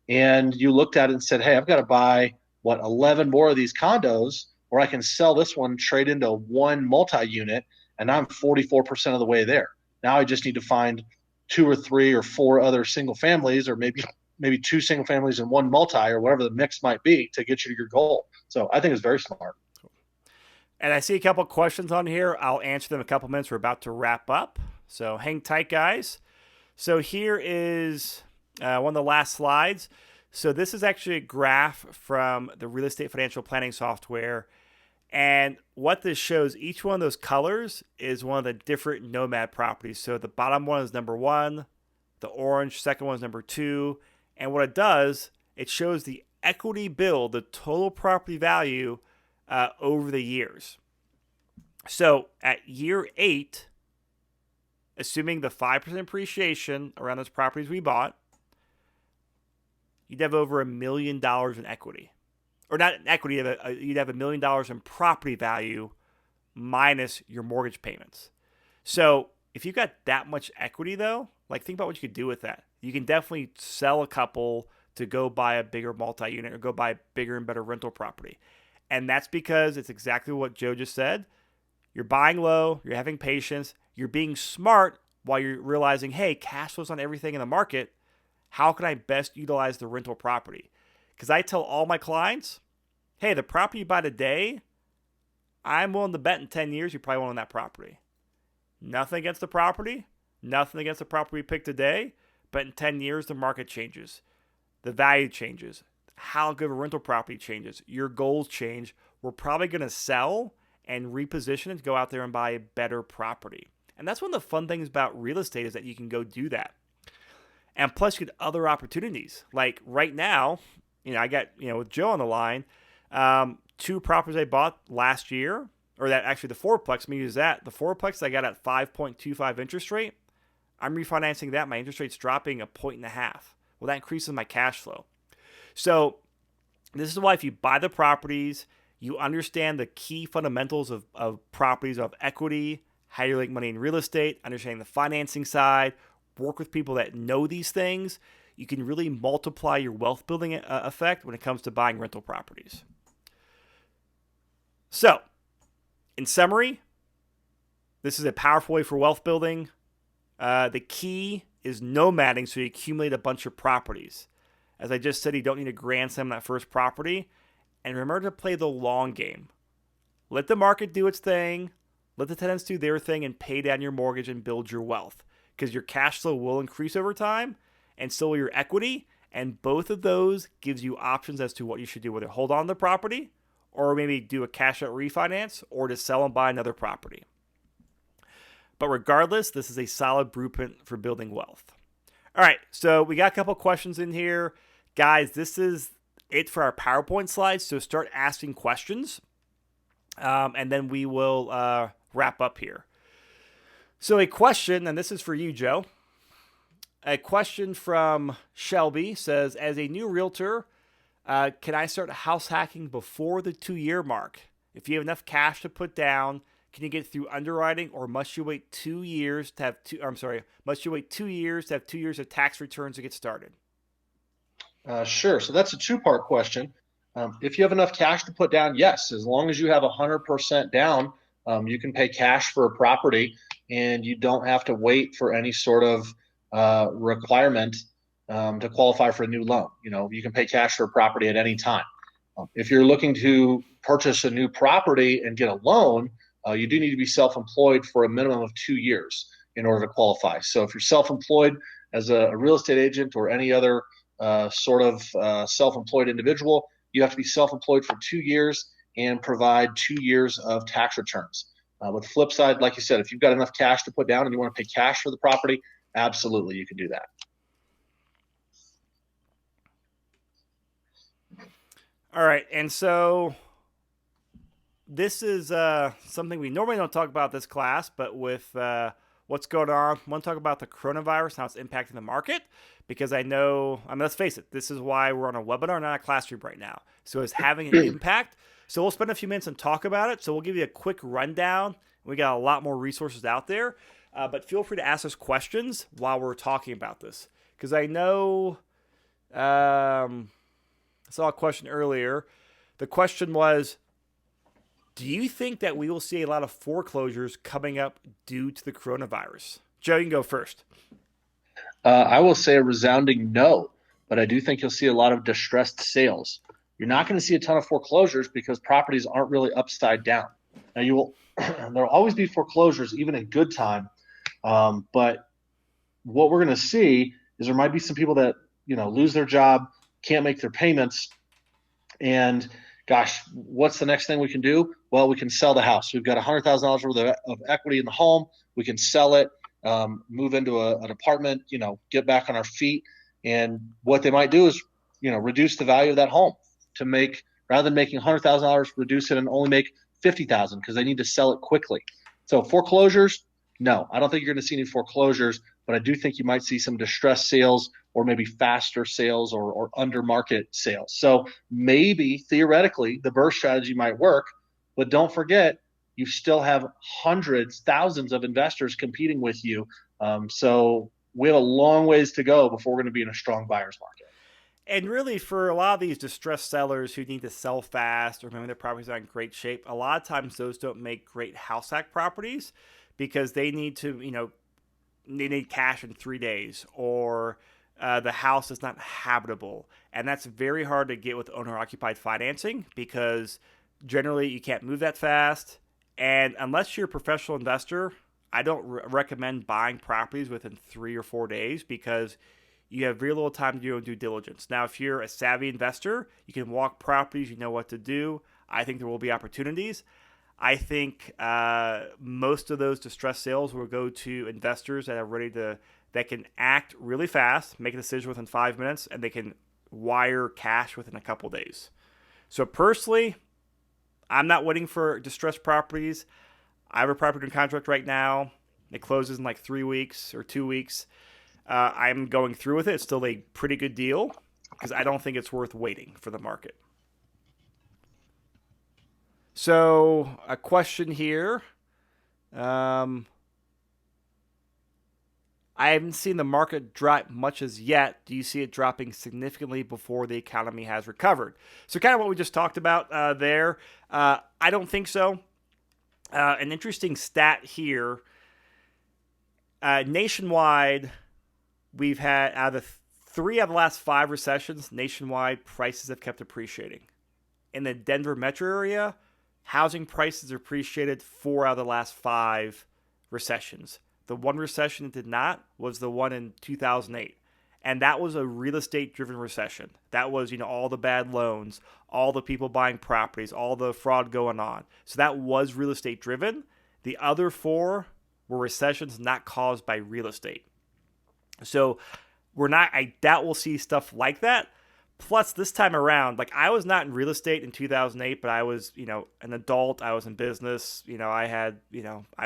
And you looked at it and said, hey, I've got to buy 11 more of these condos, or I can sell this one, trade into one multi-unit, and I'm 44% of the way there. Now I just need to find 2 or 3 or 4 other single families, or maybe 2 single families and 1 multi, or whatever the mix might be, to get you to your goal. So I think it's very smart. And I see a couple questions on here. I'll answer them in a couple minutes. We're about to wrap up. So hang tight, guys. So here is one of the last slides. So this is actually a graph from the real estate financial planning software. And what this shows, each one of those colors is one of the different Nomad properties. So the bottom one is number 1, the orange, second one is number 2. And what it does, it shows the equity build, the total property value over the years. So at year 8, assuming the 5% appreciation around those properties we bought, you'd have over $1 million in equity. Or not in equity, you'd have $1 million in property value minus your mortgage payments. So if you've got that much equity, though, like, think about what you could do with that. You can definitely sell a couple to go buy a bigger multi-unit or go buy a bigger and better rental property. And that's because it's exactly what Joe just said. You're buying low, you're having patience, you're being smart while you're realizing, hey, cash flow's on everything in the market. How can I best utilize the rental property? Because I tell all my clients, hey, the property you buy today, I'm willing to bet in 10 years you probably won't own that property. Nothing against the property, nothing against the property we picked today, but in 10 years, the market changes. The value changes. How good a rental property changes. Your goals change. We're probably going to sell and reposition it to go out there and buy a better property. And that's one of the fun things about real estate, is that you can go do that. And plus, you get other opportunities. Like right now, I got, with Joe on the line, 2 properties I bought last year, or that actually the fourplex, let me use that. The fourplex I got at 5.25 interest rate. I'm refinancing that. My interest rate's dropping 1.5 points. Well, that increases my cash flow. So this is why if you buy the properties, you understand the key fundamentals of properties, of equity, how you make money in real estate, understanding the financing side, work with people that know these things, you can really multiply your wealth building effect when it comes to buying rental properties. So, in summary, this is a powerful way for wealth building. The key is nomading, so you accumulate a bunch of properties. As I just said, you don't need a grand slam on that first property. And remember to play the long game. Let the market do its thing. Let the tenants do their thing and pay down your mortgage and build your wealth. Because your cash flow will increase over time, and so will your equity. And both of those gives you options as to what you should do, whether hold on to the property or maybe do a cash out refinance or to sell and buy another property. But regardless, this is a solid blueprint for building wealth. All right, so we got a couple questions in here. Guys, this is it for our PowerPoint slides, so start asking questions, and then we will wrap up here. So a question, and this is for you, Joe. A question from Shelby says, as a new realtor, can I start house hacking before the 2-year mark? If you have enough cash to put down, can you get through underwriting, or must you wait 2 years to have must you wait 2 years to have 2 years of tax returns to get started? Sure. So that's a 2-part question. If you have enough cash to put down, yes, as long as you have 100% down, you can pay cash for a property, and you don't have to wait for any sort of requirement to qualify for a new loan. You can pay cash for a property at any time. If you're looking to purchase a new property and get a loan, you do need to be self-employed for a minimum of 2 years in order to qualify. So if you're self-employed as a real estate agent or any other sort of self-employed individual, you have to be self-employed for 2 years and provide 2 years of tax returns. With the flip side, like you said, if you've got enough cash to put down and you want to pay cash for the property, absolutely, you can do that. All right, and so this is something we normally don't talk about this class, but with what's going on. I want to talk about the coronavirus, how it's impacting the market, because I know, I mean, let's face it, this is why we're on a webinar, not a classroom right now. So it's having an impact. So we'll spend a few minutes and talk about it. So we'll give you a quick rundown. We got a lot more resources out there, but feel free to ask us questions while we're talking about this, because I know I saw a question earlier. The question was, do you think that we will see a lot of foreclosures coming up due to the coronavirus? Joe, you can go first. I will say a resounding no, but I do think you'll see a lot of distressed sales. You're not going to see a ton of foreclosures because properties aren't really upside down. Now you will there'll always be foreclosures even in good time, but what we're going to see is there might be some people that lose their job, can't make their payments, and gosh, what's the next thing we can do? Well, we can sell the house. We've got $100,000 worth of equity in the home. We can sell it, move into an apartment, get back on our feet. And what they might do is, reduce the value of that home to make, rather than making $100,000, reduce it and only make 50,000 because they need to sell it quickly. So foreclosures, no, I don't think you're going to see any foreclosures, but I do think you might see some distressed sales or maybe faster sales or under market sales. So maybe theoretically the BRRRR strategy might work, but don't forget you still have hundreds, thousands of investors competing with you. So we have a long ways to go before we're going to be in a strong buyer's market. And really, for a lot of these distressed sellers who need to sell fast or maybe their property's not in great shape, a lot of times those don't make great house hack properties because they need to, they need cash in 3 days, or the house is not habitable. And that's very hard to get with owner occupied financing because generally you can't move that fast. And unless you're a professional investor, I don't recommend buying properties within 3 or 4 days because you have very little time to do due diligence. Now, if you're a savvy investor, you can walk properties, you know what to do. I think there will be opportunities. I think most of those distressed sales will go to investors that are ready to, that can act really fast, make a decision within 5 minutes, and they can wire cash within a couple days. So personally, I'm not waiting for distressed properties. I have a property in contract right now. It closes in like 3 weeks or 2 weeks. I'm going through with it. It's still a pretty good deal because I don't think it's worth waiting for the market. So a question here. I haven't seen the market drop much as yet. Do you see it dropping significantly before the economy has recovered? So kind of what we just talked about there. I don't think so. An interesting stat here. Nationwide, we've had out of 3 of the last 5 recessions, nationwide prices have kept appreciating. In the Denver metro area, housing prices appreciated 4 out of the last 5 recessions. The one recession that did not was the one in 2008. And that was a real estate driven recession. That was, all the bad loans, all the people buying properties, all the fraud going on. So that was real estate driven. The other 4 were recessions not caused by real estate. So I doubt we'll see stuff like that. Plus, this time around, I was not in real estate in 2008, but I was, an adult. I was in business. I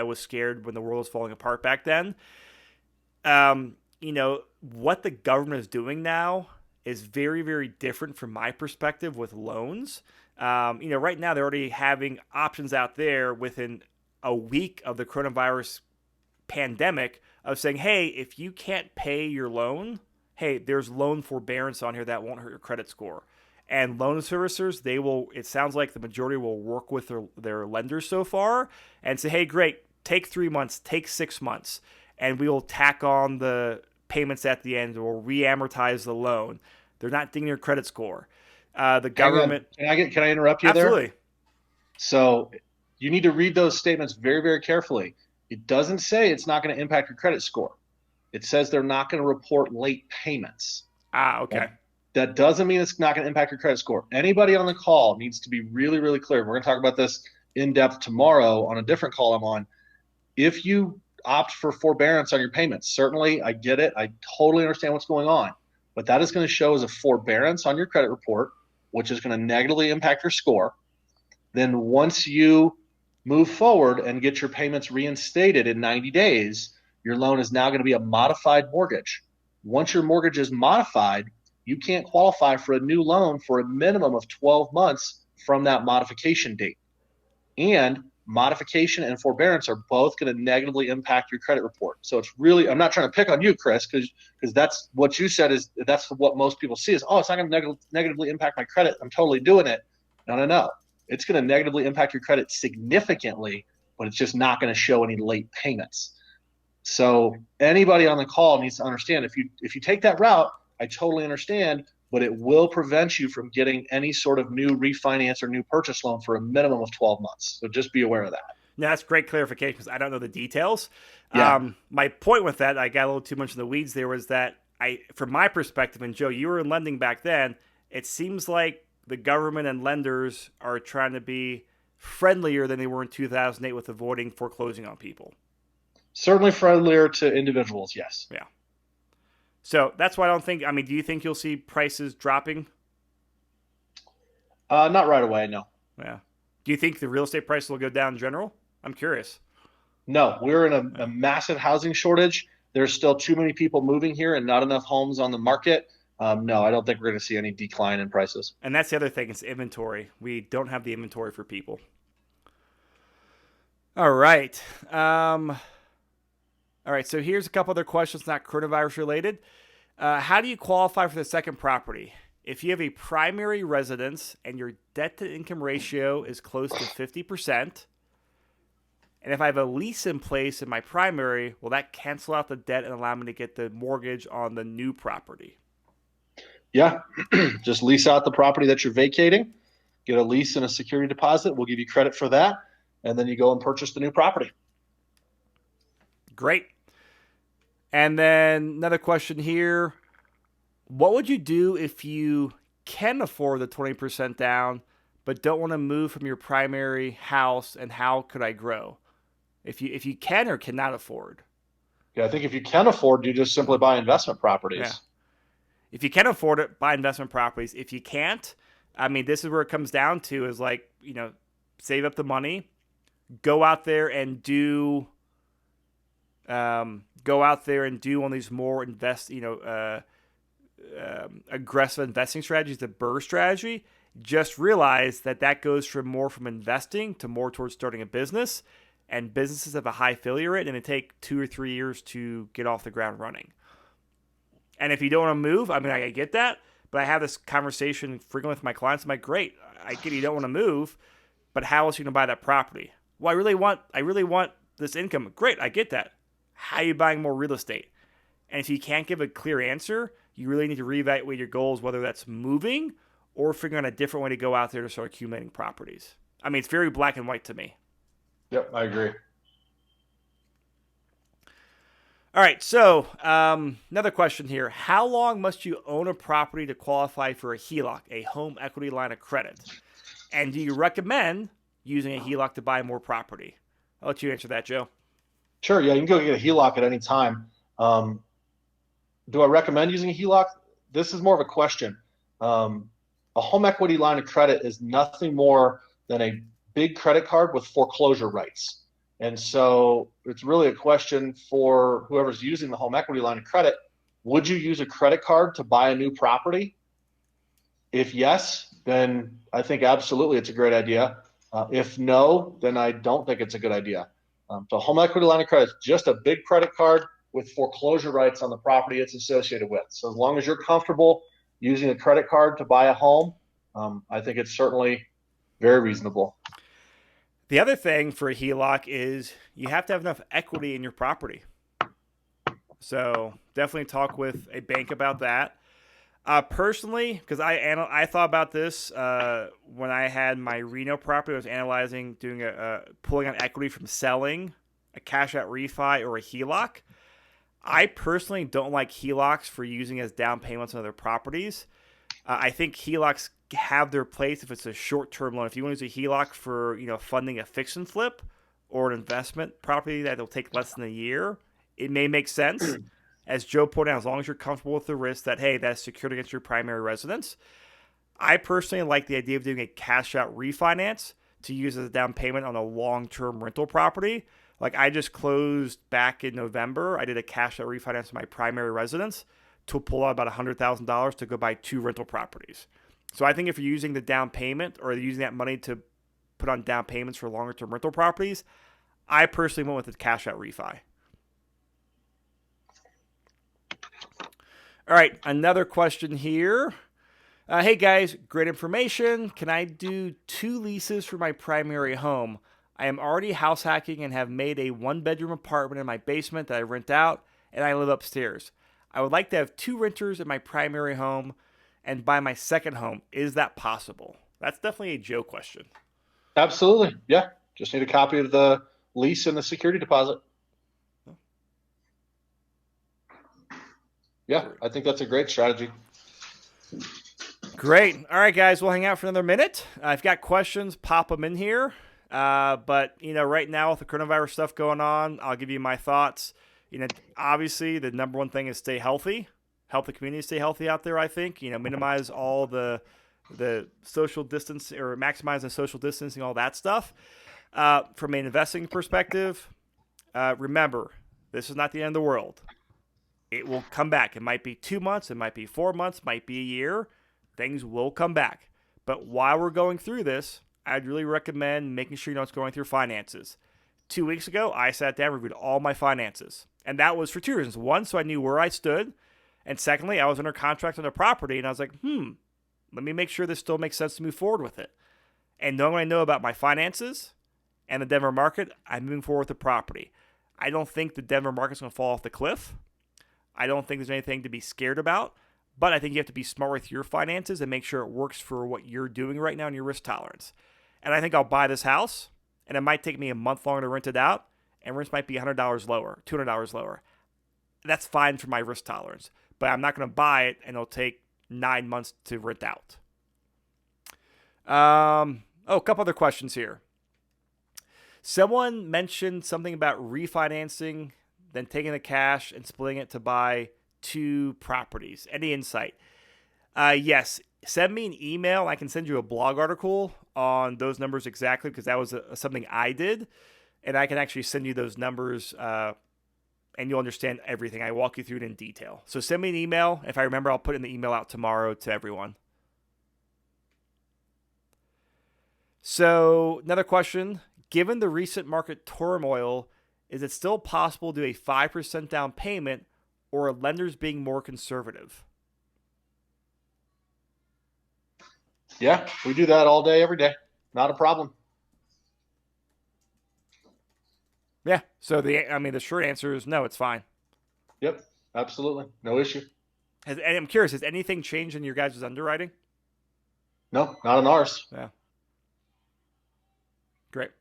was scared when the world was falling apart back then. What the government is doing now is very, very different from my perspective with loans. Right now they're already having options out there within a week of the coronavirus pandemic of saying, hey, if you can't pay your loan, hey, there's loan forbearance on here that won't hurt your credit score. And loan servicers, it sounds like the majority will work with their lenders so far and say, hey, great, take 3 months, take 6 months, and we will tack on the payments at the end or re-amortize the loan. They're not dinging your credit score. The government... Can I interrupt you Absolutely. there? So you need to read those statements very, very carefully. It doesn't say it's not going to impact your credit score. It says they're not going to report late payments. Okay. That doesn't mean it's not going to impact your credit score. Anybody on the call needs to be really, really clear. We're going to talk about this in depth tomorrow on a different call I'm on. If you opt for forbearance on your payments, certainly I get it. I totally understand what's going on. But that is going to show as a forbearance on your credit report, which is going to negatively impact your score. Then once you move forward and get your payments reinstated in 90 days, Your loan is now going to be a modified mortgage. Once your mortgage is modified, you can't qualify for a new loan for a minimum of 12 months from that modification date. And modification and forbearance are both going to negatively impact your credit report. So it's really, I'm not trying to pick on you, Chris, because that's what you said is that's what most people see is, oh, it's not going to negatively impact my credit. I'm totally doing it. No. It's going to negatively impact your credit significantly, but it's just not going to show any late payments. So anybody on the call needs to understand if you take that route, I totally understand, but it will prevent you from getting any sort of new refinance or new purchase loan for a minimum of 12 months. So just be aware of that. Now, that's great clarification because I don't know the details. Yeah. My point with that, I got a little too much in the weeds there, was that from my perspective, and Joe, you were in lending back then, it seems like the government and lenders are trying to be friendlier than they were in 2008 with avoiding foreclosing on people. Certainly friendlier to individuals, yes. Yeah. So that's why I don't think, I mean, do you think you'll see prices dropping? Not right away, no. Yeah. Do you think the real estate prices will go down in general? I'm curious. No, we're in a massive housing shortage. There's still too many people moving here and not enough homes on the market. No, I don't think we're going to see any decline in prices. And that's the other thing, is inventory. We don't have the inventory for people. All right. All right, so here's a couple other questions not coronavirus related. How do you qualify for the second property? If you have a primary residence and your debt-to-income ratio is close to 50%, and if I have a lease in place in my primary, will that cancel out the debt and allow me to get the mortgage on the new property? Yeah, just lease out the property that you're vacating, get a lease and a security deposit. We'll give you credit for that, and then you go and purchase the new property. Great. And then another question here. What would you do if you can afford the 20% down, but don't want to move from your primary house, and how could I grow? If you can or cannot afford. Yeah, I think if you can afford, you just simply buy investment properties. Yeah. If you can afford it, buy investment properties. If you can't, I mean, this is where it comes down to is like, save up the money, go out there and do one of these more aggressive investing strategies, the BRRRR strategy. Just realize that goes from investing to more towards starting a business, and businesses have a high failure rate, and it takes 2 or 3 years to get off the ground running. And if you don't want to move, I mean, I get that, but I have this conversation frequently with my clients. I'm like, great, I get you don't want to move, but how else are you going to buy that property? Well, I really want this income. Great, I get that. How are you buying more real estate? And if you can't give a clear answer, you really need to reevaluate your goals, whether that's moving or figuring out a different way to go out there to start accumulating properties. I mean, it's very black and white to me. Yep, I agree. All right, so another question here. How long must you own a property to qualify for a HELOC, a home equity line of credit? And do you recommend using a HELOC to buy more property? I'll let you answer that, Joe. Sure, yeah, you can go get a HELOC at any time. Do I recommend using a HELOC? This is more of a question. A home equity line of credit is nothing more than a big credit card with foreclosure rights. And so it's really a question for whoever's using the home equity line of credit. Would you use a credit card to buy a new property? If yes, then I think absolutely it's a great idea. If no, then I don't think it's a good idea. So home equity line of credit is just a big credit card with foreclosure rights on the property it's associated with. So as long as you're comfortable using a credit card to buy a home, I think it's certainly very reasonable. The other thing for a HELOC is you have to have enough equity in your property. So definitely talk with a bank about that. Personally, because I thought about this when I had my Reno property, I was analyzing doing pulling on equity from selling a cash out refi or a HELOC. I personally don't like HELOCs for using as down payments on other properties. I think HELOCs have their place if it's a short-term loan. If you want to use a HELOC for funding a fix and flip or an investment property that will take less than a year, it may make sense. As Joe pointed out, as long as you're comfortable with the risk that, hey, that's secured against your primary residence. I personally like the idea of doing a cash out refinance to use as a down payment on a long-term rental property. Like I just closed back in November. I did a cash out refinance of my primary residence to pull out about $100,000 to go buy 2 rental properties. So I think if you're using the down payment or using that money to put on down payments for longer term rental properties, I personally went with the cash out refi. All right, another question here. Hey guys, great information. Can I do 2 leases for my primary home? I am already house hacking and have made a 1-bedroom apartment in my basement that I rent out, and I live upstairs. I would like to have 2 renters in my primary home and buy my second home. Is that possible? That's definitely a Joe question. Absolutely. Yeah. Just need a copy of the lease and the security deposit. Yeah, I think that's a great strategy. Great. All right, guys, we'll hang out for another minute. I've got questions, pop them in here. But right now with the coronavirus stuff going on, I'll give you my thoughts. Obviously, the number one thing is stay healthy. Help the community stay healthy out there. I think minimize all the social distance or maximize the social distancing, all that stuff. From an investing perspective, remember this is not the end of the world. It will come back. It might be 2 months, it might be 4 months, might be a year. Things will come back. But while we're going through this, I'd really recommend making sure you know what's going through finances. 2 weeks ago, I sat down and reviewed all my finances. And that was for 2 reasons. One, so I knew where I stood. And secondly, I was under contract on a property, and I was like, let me make sure this still makes sense to move forward with it. And knowing what I know about my finances and the Denver market, I'm moving forward with the property. I don't think the Denver market's going to fall off the cliff. I don't think there's anything to be scared about, but I think you have to be smart with your finances and make sure it works for what you're doing right now and your risk tolerance. And I think I'll buy this house, and it might take me a month longer to rent it out, and rents might be $100 lower, $200 lower. That's fine for my risk tolerance, but I'm not going to buy it, and it'll take 9 months to rent out. A couple other questions here. Someone mentioned something about refinancing, then taking the cash and splitting it to buy 2 properties. Any insight? Yes. Send me an email. I can send you a blog article on those numbers exactly because that was something I did. And I can actually send you those numbers and you'll understand everything. I walk you through it in detail. So send me an email. If I remember, I'll put in the email out tomorrow to everyone. So another question. Given the recent market turmoil, is it still possible to do a 5% down payment or are lenders being more conservative? Yeah, we do that all day, every day. Not a problem. Yeah. So the short answer is no, it's fine. Yep, absolutely. No issue. And I'm curious, has anything changed in your guys' underwriting? No, not on ours. Yeah. Great.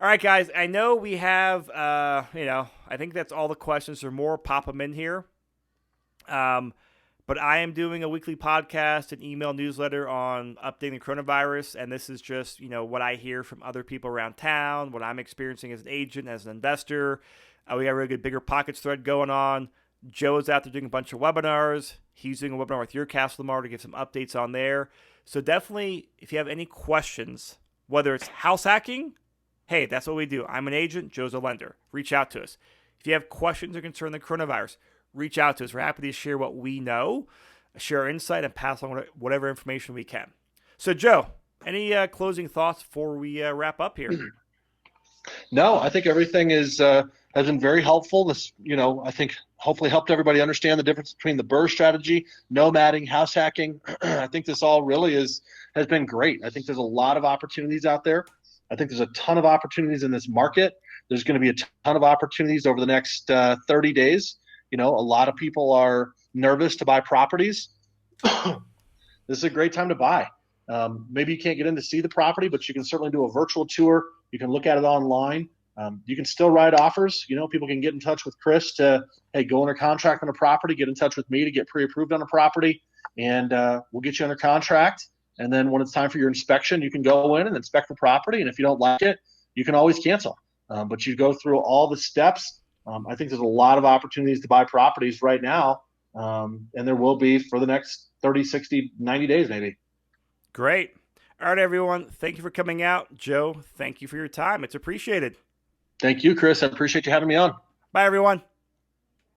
All right, guys. I know we have, I think that's all the questions or more. Pop them in here. But I am doing a weekly podcast and email newsletter on updating the coronavirus. And this is just, what I hear from other people around town, what I'm experiencing as an agent, as an investor. We got a really good Bigger Pockets thread going on. Joe's out there doing a bunch of webinars. He's doing a webinar with your Castle Lamar to give some updates on there. So definitely, if you have any questions, whether it's house hacking, hey, that's what we do. I'm an agent. Joe's a lender. Reach out to us. If you have questions or concern the coronavirus, reach out to us. We're happy to share what we know, share our insight, and pass on whatever information we can. So, Joe, any closing thoughts before we wrap up here? No, I think everything has been very helpful. This, I think hopefully helped everybody understand the difference between the BRRRR strategy, nomading, house hacking. I think this all really has been great. I think there's a lot of opportunities out there. I think there's a ton of opportunities in this market. There's going to be a ton of opportunities over the next 30 days. A lot of people are nervous to buy properties. This is a great time to buy. Maybe you can't get in to see the property, but you can certainly do a virtual tour. You can look at it online. You can still write offers. People can get in touch with Chris to, hey, go under contract on a property, get in touch with me to get pre-approved on a property, and we'll get you under contract. And then when it's time for your inspection, you can go in and inspect the property. And if you don't like it, you can always cancel. But you go through all the steps. I think there's a lot of opportunities to buy properties right now. And there will be for the next 30, 60, 90 days maybe. Great. All right, everyone. Thank you for coming out. Joe, thank you for your time. It's appreciated. Thank you, Chris. I appreciate you having me on. Bye, everyone.